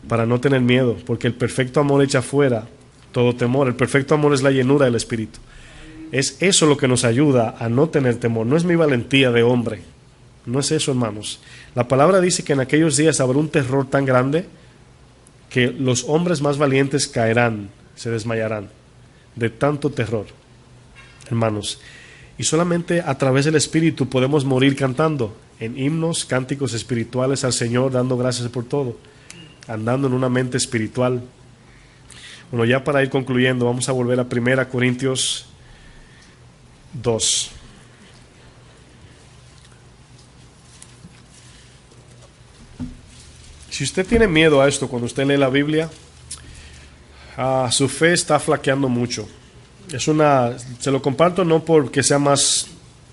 para no tener miedo, porque el perfecto amor echa fuera todo temor. El perfecto amor es la llenura del Espíritu. Es eso lo que nos ayuda a no tener temor. No es mi valentía de hombre. No es eso, hermanos. La palabra dice que en aquellos días habrá un terror tan grande que los hombres más valientes caerán, se desmayarán de tanto terror, hermanos. Y solamente a través del Espíritu podemos morir cantando. en himnos, cánticos espirituales al Señor, dando gracias por todo, andando en una mente espiritual. Bueno, ya para ir concluyendo, vamos a volver a 1 Corintios 2. Si usted tiene miedo a esto cuando usted lee la Biblia, su fe está flaqueando mucho. Se lo comparto no porque sea más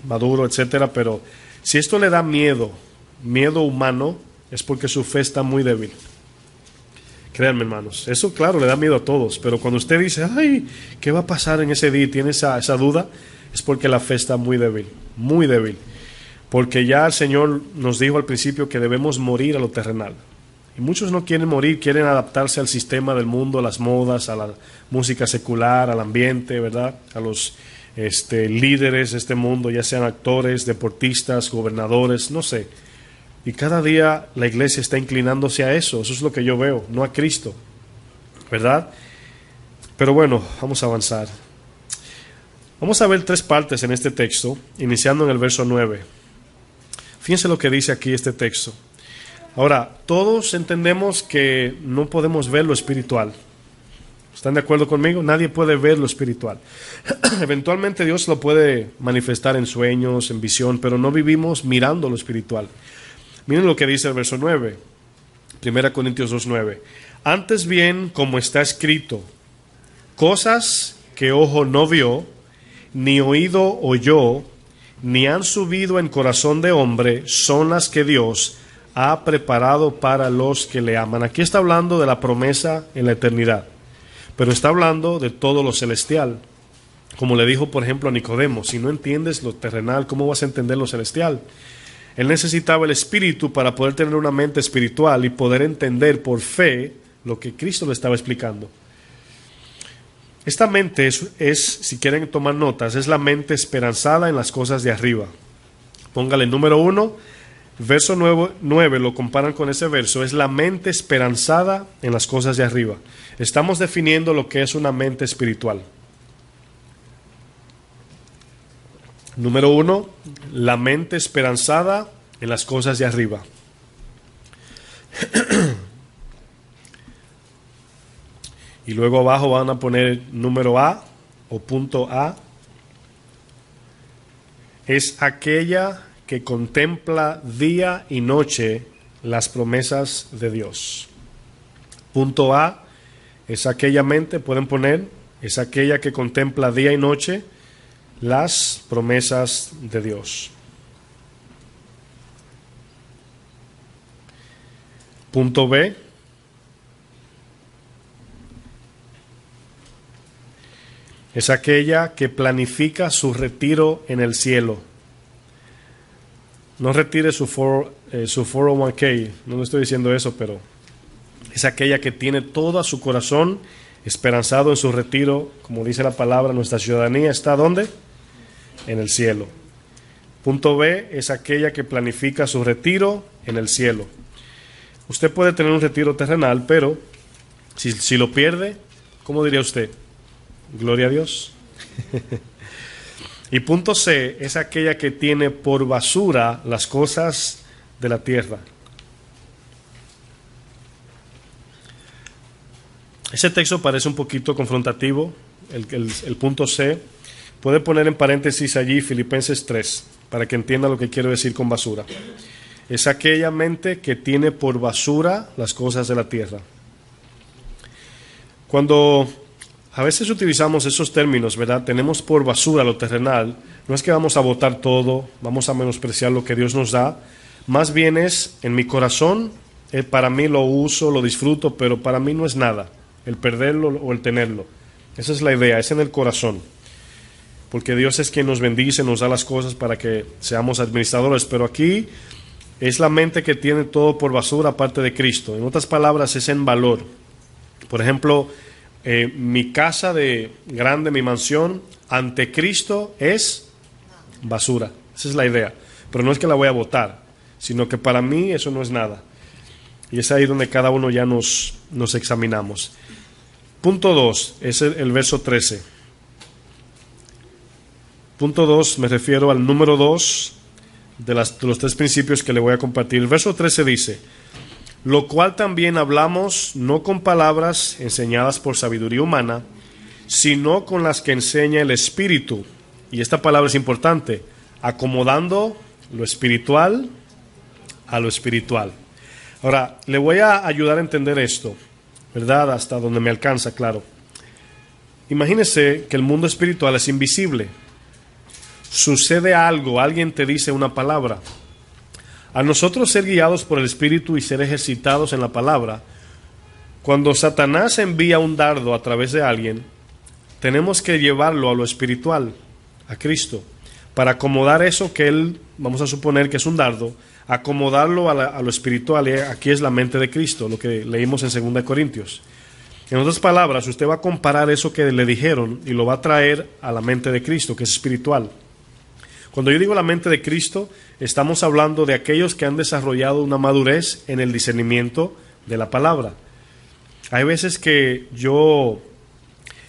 maduro, etcétera, pero si esto le da miedo humano, es porque su fe está muy débil. Créanme, hermanos, eso claro le da miedo a todos, pero cuando usted dice, ay, ¿qué va a pasar en ese día? Y tiene esa duda, es porque la fe está muy débil, muy débil. Porque ya el Señor nos dijo al principio que debemos morir a lo terrenal. Y muchos no quieren morir, quieren adaptarse al sistema del mundo, a las modas, a la música secular, al ambiente, ¿verdad? A los líderes de este mundo, ya sean actores, deportistas, gobernadores, no sé. Y cada día la iglesia está inclinándose a eso es lo que yo veo, no a Cristo, ¿verdad? Pero bueno, vamos a avanzar. Vamos a ver 3 partes en este texto, iniciando en el verso 9. Fíjense lo que dice aquí este texto. Ahora, todos entendemos que no podemos ver lo espiritual. ¿Están de acuerdo conmigo? Nadie puede ver lo espiritual. Eventualmente Dios lo puede manifestar en sueños, en visión, pero no vivimos mirando lo espiritual. Miren lo que dice el verso 9, 1 Corintios 2:9. Antes bien, como está escrito, cosas que ojo no vio, ni oído oyó, ni han subido en corazón de hombre, son las que Dios ha preparado para los que le aman. Aquí está hablando de la promesa en la eternidad, pero está hablando de todo lo celestial. Como le dijo, por ejemplo, a Nicodemo, si no entiendes lo terrenal, ¿cómo vas a entender lo celestial? Él necesitaba el Espíritu para poder tener una mente espiritual y poder entender por fe lo que Cristo le estaba explicando. Esta mente es, si quieren tomar notas, es la mente esperanzada en las cosas de arriba. Póngale número 1, verso 9 lo comparan con ese verso, es la mente esperanzada en las cosas de arriba. Estamos definiendo lo que es una mente espiritual. Número 1, la mente esperanzada en las cosas de arriba. Y luego abajo van a poner número A o punto A. Es aquella que contempla día y noche las promesas de Dios. Punto A es aquella mente, pueden poner, es aquella que contempla día y noche las promesas de Dios. Punto B es aquella que planifica su retiro en el cielo. No retire su 401k, no le estoy diciendo eso, pero es aquella que tiene todo a su corazón esperanzado en su retiro. Como dice la palabra, nuestra ciudadanía está ¿dónde? En el cielo. Punto B es aquella que planifica su retiro en el cielo. Usted puede tener un retiro terrenal, pero si lo pierde, ¿cómo diría usted? Gloria a Dios. Y punto C es aquella que tiene por basura las cosas de la tierra. Ese texto parece un poquito confrontativo, el punto C. Puede poner en paréntesis allí Filipenses 3, para que entienda lo que quiero decir con basura. Es aquella mente que tiene por basura las cosas de la tierra. Cuando a veces utilizamos esos términos, ¿verdad? Tenemos por basura lo terrenal, no es que vamos a botar todo, vamos a menospreciar lo que Dios nos da, más bien es en mi corazón, para mí lo uso, lo disfruto, pero para mí no es nada, el perderlo o el tenerlo. Esa es la idea, es en el corazón. Porque Dios es quien nos bendice, nos da las cosas para que seamos administradores, pero aquí es la mente que tiene todo por basura aparte de Cristo. En otras palabras, es en valor. Por ejemplo, mi casa de grande, mi mansión, ante Cristo es basura. Esa es la idea. Pero no es que la voy a botar, sino que para mí eso no es nada. Y es ahí donde cada uno ya nos examinamos. Punto 2, es el verso 13. Punto 2, me refiero al número 2 de los tres principios que le voy a compartir. El verso 13 dice: lo cual también hablamos no con palabras enseñadas por sabiduría humana, sino con las que enseña el Espíritu. Y esta palabra es importante: acomodando lo espiritual a lo espiritual. Ahora, le voy a ayudar a entender esto, ¿verdad? Hasta donde me alcanza, claro. Imagínese que el mundo espiritual es invisible. Sucede algo, alguien te dice una palabra. A nosotros ser guiados por el Espíritu y ser ejercitados en la palabra, cuando Satanás envía un dardo a través de alguien, tenemos que llevarlo a lo espiritual, a Cristo, para acomodar eso que él, vamos a suponer que es un dardo, acomodarlo a lo espiritual. Y aquí es la mente de Cristo, lo que leímos en 2 Corintios. En otras palabras, usted va a comparar eso que le dijeron y lo va a traer a la mente de Cristo, que es espiritual. Cuando yo digo la mente de Cristo, estamos hablando de aquellos que han desarrollado una madurez en el discernimiento de la palabra. Hay veces que yo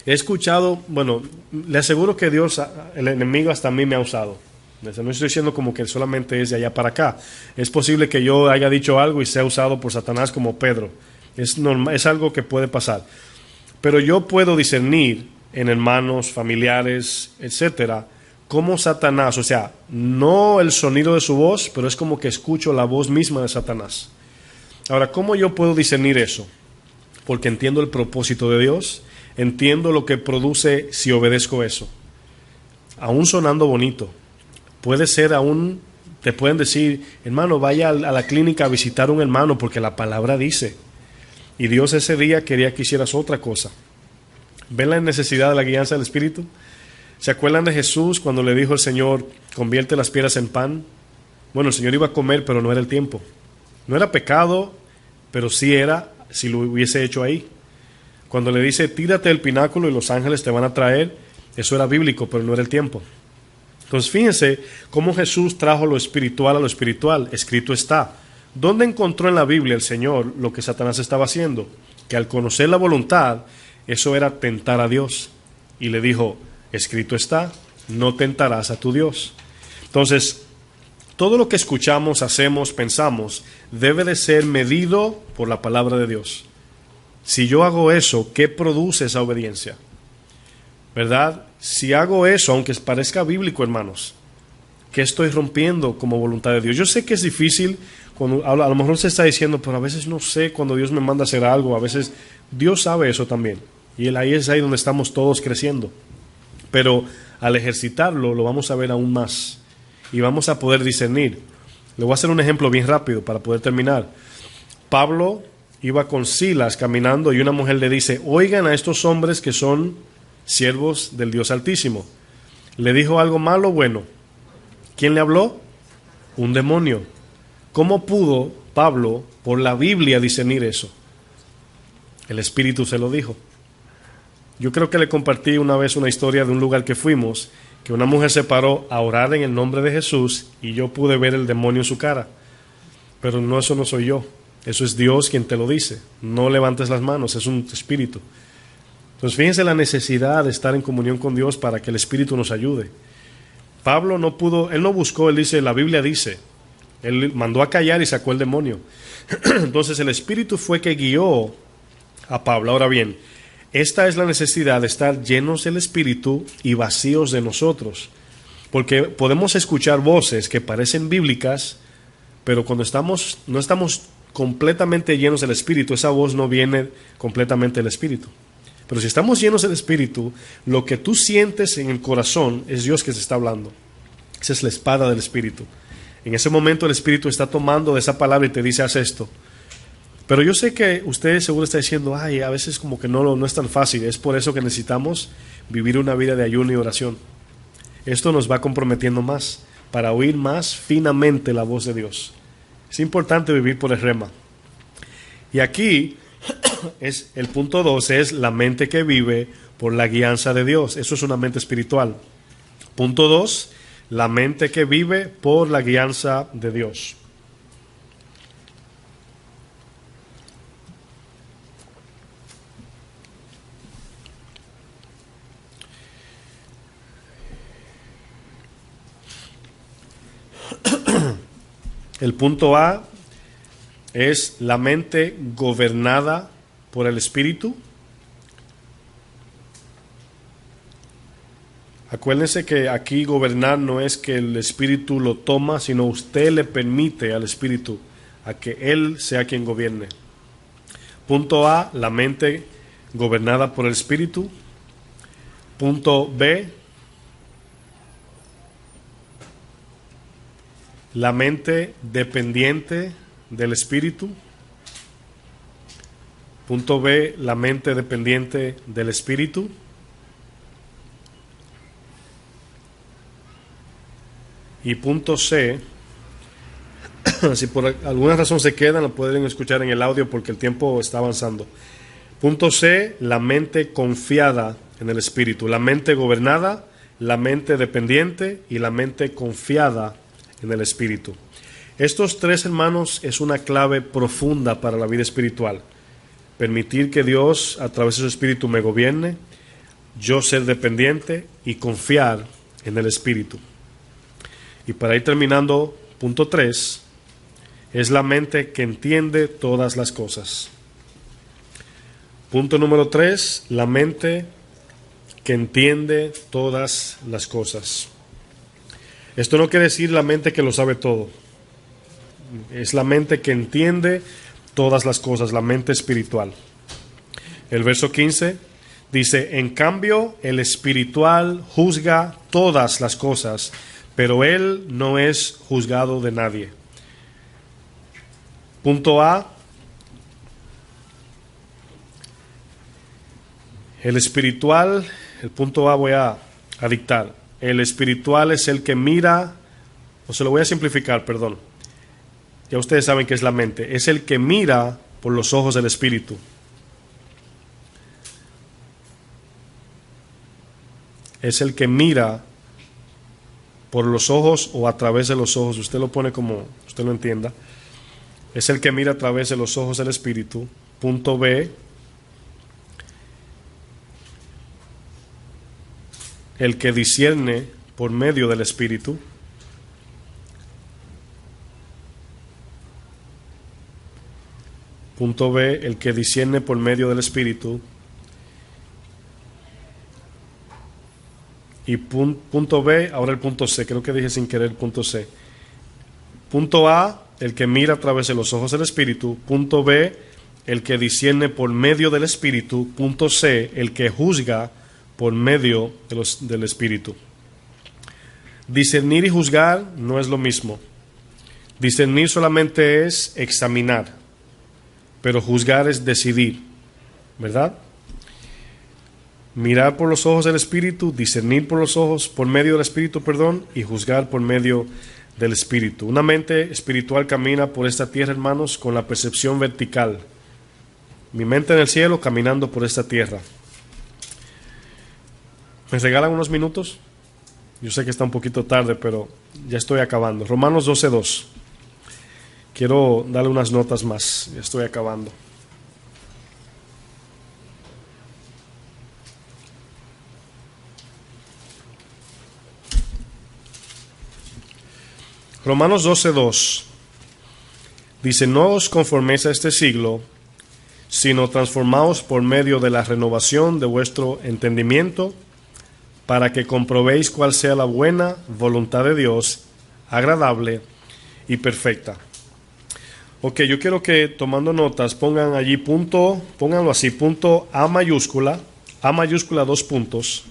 he escuchado, bueno, le aseguro que Dios, el enemigo hasta a mí me ha usado. No estoy diciendo como que solamente es de allá para acá. Es posible que yo haya dicho algo y sea usado por Satanás como Pedro. Es normal, es algo que puede pasar. Pero yo puedo discernir en hermanos, familiares, etcétera, cómo Satanás, o sea, no el sonido de su voz, pero es como que escucho la voz misma de Satanás. Ahora, ¿cómo yo puedo discernir eso? Porque entiendo el propósito de Dios, entiendo lo que produce si obedezco eso. Aún sonando bonito, puede ser aún, te pueden decir, hermano, vaya a la clínica a visitar a un hermano porque la palabra dice. Y Dios ese día quería que hicieras otra cosa. ¿Ven la necesidad de la guianza del Espíritu? ¿Se acuerdan de Jesús cuando le dijo el Señor, convierte las piedras en pan? Bueno, el Señor iba a comer, pero no era el tiempo. No era pecado, pero sí era si lo hubiese hecho ahí. Cuando le dice, tírate del pináculo y los ángeles te van a traer, eso era bíblico, pero no era el tiempo. Entonces fíjense cómo Jesús trajo lo espiritual a lo espiritual. Escrito está. ¿Dónde encontró en la Biblia el Señor lo que Satanás estaba haciendo? Que al conocer la voluntad, eso era tentar a Dios. Y le dijo, escrito está, no tentarás a tu Dios. Entonces, todo lo que escuchamos, hacemos, pensamos, debe de ser medido por la palabra de Dios. Si yo hago eso, ¿qué produce esa obediencia? ¿Verdad? Si hago eso, aunque parezca bíblico, hermanos, ¿qué estoy rompiendo como voluntad de Dios? Yo sé que es difícil, cuando a lo mejor se está diciendo, pero a veces no sé cuando Dios me manda a hacer algo, a veces Dios sabe eso también. Y ahí es ahí donde estamos todos creciendo. Pero al ejercitarlo, lo vamos a ver aún más. Y vamos a poder discernir. Le voy a hacer un ejemplo bien rápido para poder terminar. Pablo iba con Silas caminando y una mujer le dice, oigan a estos hombres que son siervos del Dios Altísimo. ¿Le dijo algo malo o bueno? ¿Quién le habló? Un demonio. ¿Cómo pudo Pablo, por la Biblia, discernir eso? El Espíritu se lo dijo. Yo creo que le compartí una vez una historia de un lugar que fuimos, que una mujer se paró a orar en el nombre de Jesús y yo pude ver el demonio en su cara. Pero no, eso no soy yo. Eso es Dios quien te lo dice. No levantes las manos, es un espíritu. Entonces fíjense la necesidad de estar en comunión con Dios para que el Espíritu nos ayude. Pablo no pudo, él no buscó, él dice, la Biblia dice. Él mandó a callar y sacó el demonio. Entonces el Espíritu fue que guió a Pablo. Ahora bien, esta es la necesidad de estar llenos del Espíritu y vacíos de nosotros. Porque podemos escuchar voces que parecen bíblicas, pero cuando no estamos completamente llenos del Espíritu, esa voz no viene completamente del Espíritu. Pero si estamos llenos del Espíritu, lo que tú sientes en el corazón es Dios que se está hablando. Esa es la espada del Espíritu. En ese momento el Espíritu está tomando de esa palabra y te dice, haz esto. Pero yo sé que usted seguro está diciendo, ay, a veces como que no es tan fácil. Es por eso que necesitamos vivir una vida de ayuno y oración. Esto nos va comprometiendo más, para oír más finamente la voz de Dios. Es importante vivir por el rema. Y aquí es el punto 12, es la mente que vive por la guianza de Dios. Eso es una mente espiritual. Punto 2, la mente que vive por la guianza de Dios. El punto A es la mente gobernada por el Espíritu. Acuérdense que aquí gobernar no es que el Espíritu lo toma, sino usted le permite al Espíritu a que Él sea quien gobierne. Punto A, la mente gobernada por el Espíritu. Punto B, la mente dependiente del Espíritu. Punto B, la mente dependiente del Espíritu. Y punto C, si por alguna razón se quedan, lo pueden escuchar en el audio porque el tiempo está avanzando. Punto C, la mente confiada en el Espíritu. La mente gobernada, la mente dependiente y la mente confiada en el Espíritu. Estos tres, hermanos, es una clave profunda para la vida espiritual. Permitir que Dios, a través de su Espíritu, me gobierne, yo ser dependiente y confiar en el Espíritu. Y para ir terminando, punto 3, es la mente que entiende todas las cosas. Punto número 3, la mente que entiende todas las cosas. Esto no quiere decir la mente que lo sabe todo. Es la mente que entiende todas las cosas, la mente espiritual. El verso 15 dice, en cambio, el espiritual juzga todas las cosas, pero él no es juzgado de nadie. Punto A, el espiritual, el punto A voy a dictar. El espiritual es el que mira, o se lo voy a simplificar, perdón. Ya ustedes saben qué es la mente. Es el que mira por los ojos del Espíritu. Es el que mira por los ojos o a través de los ojos. Usted lo pone como usted lo entienda. Es el que mira a través de los ojos del Espíritu. Punto B, el que discierne por medio del Espíritu. Punto B, el que discierne por medio del Espíritu. Y punto B, ahora el punto C, creo que dije sin querer el punto C. Punto A, el que mira a través de los ojos del Espíritu. Punto B, el que discierne por medio del Espíritu. Punto C, el que juzga por medio del Espíritu. Discernir y juzgar no es lo mismo. Discernir solamente es examinar, pero juzgar es decidir, ¿verdad? Mirar por los ojos del Espíritu, discernir por medio del Espíritu, y juzgar por medio del Espíritu. Una mente espiritual camina por esta tierra, hermanos, con la percepción vertical. Mi mente en el cielo caminando por esta tierra. ¿Me regalan unos minutos? Yo sé que está un poquito tarde, pero ya estoy acabando. Romanos 12:2. Quiero darle unas notas más. Ya estoy acabando. Romanos 12:2 dice, no os conforméis a este siglo, sino transformaos por medio de la renovación de vuestro entendimiento, para que comprobéis cuál sea la buena voluntad de Dios, agradable y perfecta. Ok, yo quiero que tomando notas pongan allí pónganlo así, punto A mayúscula 2 puntos,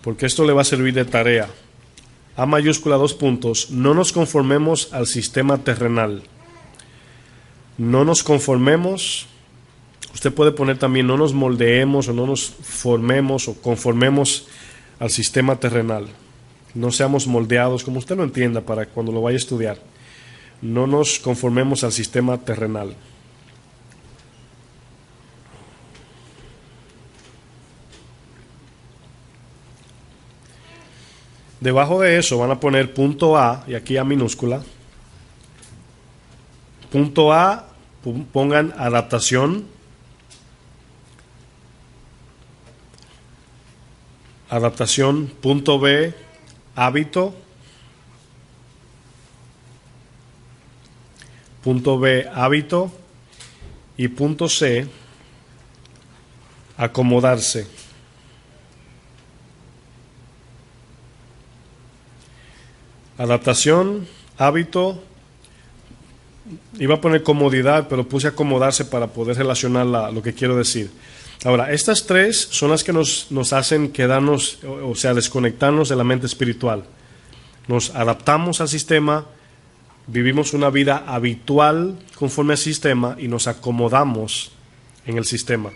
porque esto le va a servir de tarea. A mayúscula 2 puntos, no nos conformemos al sistema terrenal. No nos conformemos, usted puede poner también no nos moldeemos o no nos formemos o conformemos al sistema terrenal. No seamos moldeados, como usted lo entienda para cuando lo vaya a estudiar. No nos conformemos al sistema terrenal. Debajo de eso van a poner punto A, y aquí A minúscula. Punto A, pongan adaptación. Adaptación. Punto B, hábito. Punto B, hábito. Y punto C, acomodarse. Adaptación, hábito. Iba a poner comodidad, pero puse acomodarse para poder relacionar lo que quiero decir. Ahora, estas tres son las que nos hacen quedarnos, o sea, desconectarnos de la mente espiritual. Nos adaptamos al sistema, vivimos una vida habitual conforme al sistema y nos acomodamos en el sistema.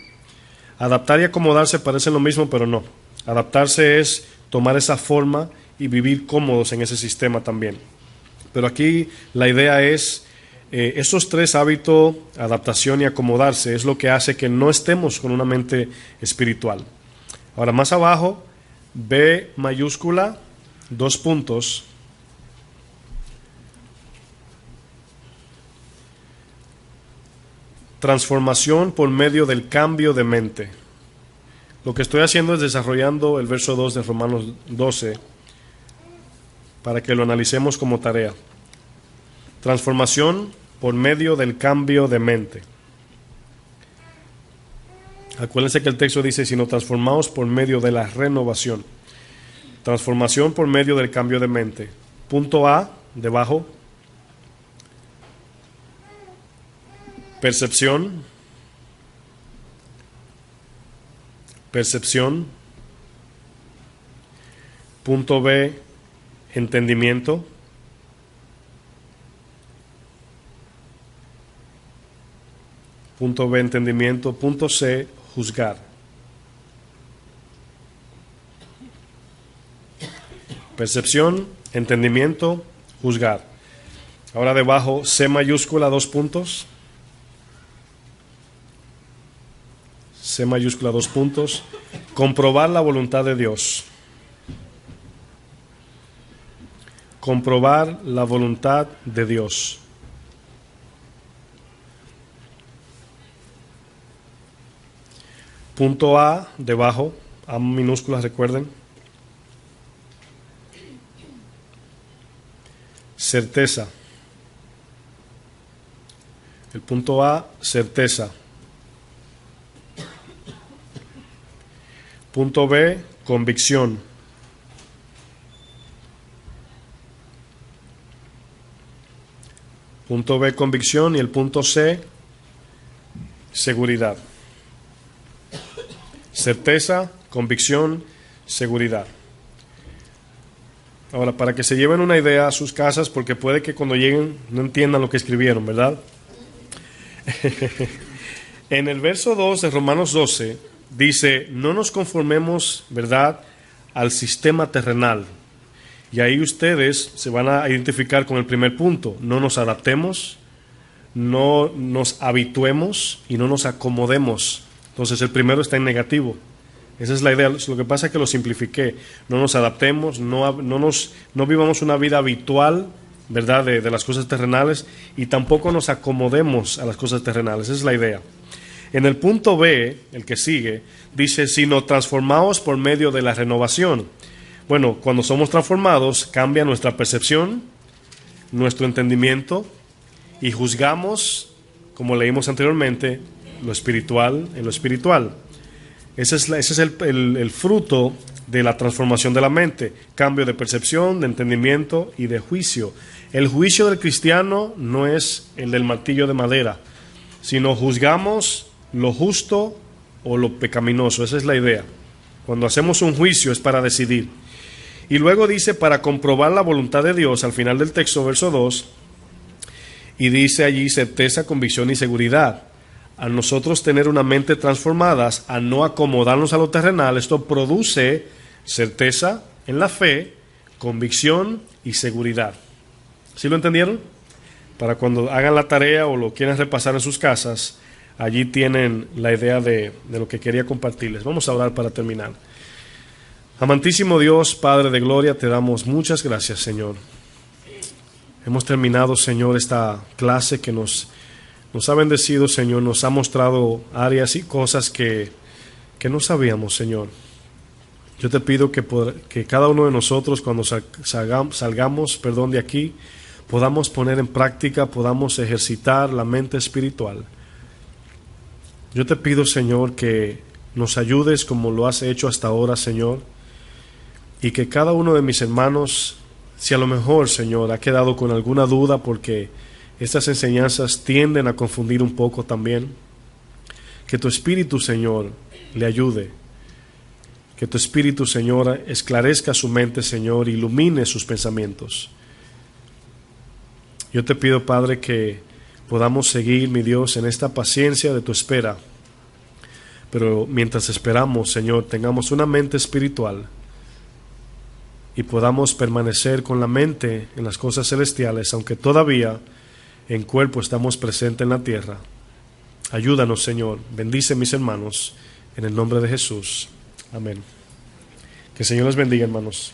Adaptar y acomodarse parecen lo mismo, pero no. Adaptarse es tomar esa forma y vivir cómodos en ese sistema también. Pero aquí la idea es, esos tres hábitos, adaptación y acomodarse, es lo que hace que no estemos con una mente espiritual. Ahora, más abajo, B mayúscula, 2 puntos. Transformación por medio del cambio de mente. Lo que estoy haciendo es desarrollando el verso 2 de Romanos 12 para que lo analicemos como tarea. Transformación por medio del cambio de mente. Acuérdense que el texto dice, sino transformados por medio de la renovación. Transformación por medio del cambio de mente. Punto A, debajo. Percepción. Percepción. Punto B, entendimiento. Punto B, entendimiento. Punto C, juzgar. Percepción, entendimiento, juzgar. Ahora debajo, C mayúscula, 2 puntos. C mayúscula, 2 puntos. Comprobar la voluntad de Dios. Comprobar la voluntad de Dios. Punto A, debajo, A minúsculas, recuerden. Certeza. El punto A, certeza. Punto B, convicción. Punto B, convicción. Y el punto C, seguridad. Certeza, convicción, seguridad. Ahora, para que se lleven una idea a sus casas, porque puede que cuando lleguen no entiendan lo que escribieron, ¿verdad? En el verso 2 de Romanos 12 dice, no nos conformemos, ¿verdad?, al sistema terrenal. Y ahí ustedes se van a identificar con el primer punto. No nos adaptemos, no nos habituemos y no nos acomodemos. Entonces el primero está en negativo. Esa es la idea. Lo que pasa es que lo simplifiqué. No nos adaptemos, no vivamos una vida habitual, ¿verdad?, de las cosas terrenales, y tampoco nos acomodemos a las cosas terrenales. Esa es la idea. En el punto B, el que sigue, dice, sino transformados por medio de la renovación. Bueno, cuando somos transformados, cambia nuestra percepción, nuestro entendimiento, y juzgamos, como leímos anteriormente, lo espiritual en lo espiritual. Ese es el fruto de la transformación de la mente. Cambio de percepción, de entendimiento y de juicio. El juicio del cristiano no es el del martillo de madera, sino juzgamos lo justo o lo pecaminoso. Esa es la idea. Cuando hacemos un juicio es para decidir. Y luego dice, para comprobar la voluntad de Dios, al final del texto, verso 2, y dice allí certeza, convicción y seguridad. A nosotros tener una mente transformada, a no acomodarnos a lo terrenal, esto produce certeza en la fe, convicción y seguridad. ¿Sí lo entendieron? Para cuando hagan la tarea o lo quieran repasar en sus casas, allí tienen la idea de lo que quería compartirles. Vamos a orar para terminar. Amantísimo Dios, Padre de gloria, te damos muchas gracias, Señor. Hemos terminado, Señor, esta clase que nos ha bendecido, Señor, nos ha mostrado áreas y cosas que no sabíamos, Señor. Yo te pido que cada uno de nosotros, cuando salgamos de aquí, podamos poner en práctica, podamos ejercitar la mente espiritual. Yo te pido, Señor, que nos ayudes como lo has hecho hasta ahora, Señor, y que cada uno de mis hermanos, si a lo mejor, Señor, ha quedado con alguna duda porque estas enseñanzas tienden a confundir un poco también, que tu Espíritu, Señor, le ayude. Que tu Espíritu, Señor, esclarezca su mente, Señor, ilumine sus pensamientos. Yo te pido, Padre, que podamos seguir, mi Dios, en esta paciencia de tu espera. Pero mientras esperamos, Señor, tengamos una mente espiritual y podamos permanecer con la mente en las cosas celestiales, aunque todavía en cuerpo estamos presentes en la tierra. Ayúdanos, Señor. Bendice mis hermanos, en el nombre de Jesús. Amén. Que el Señor les bendiga, hermanos.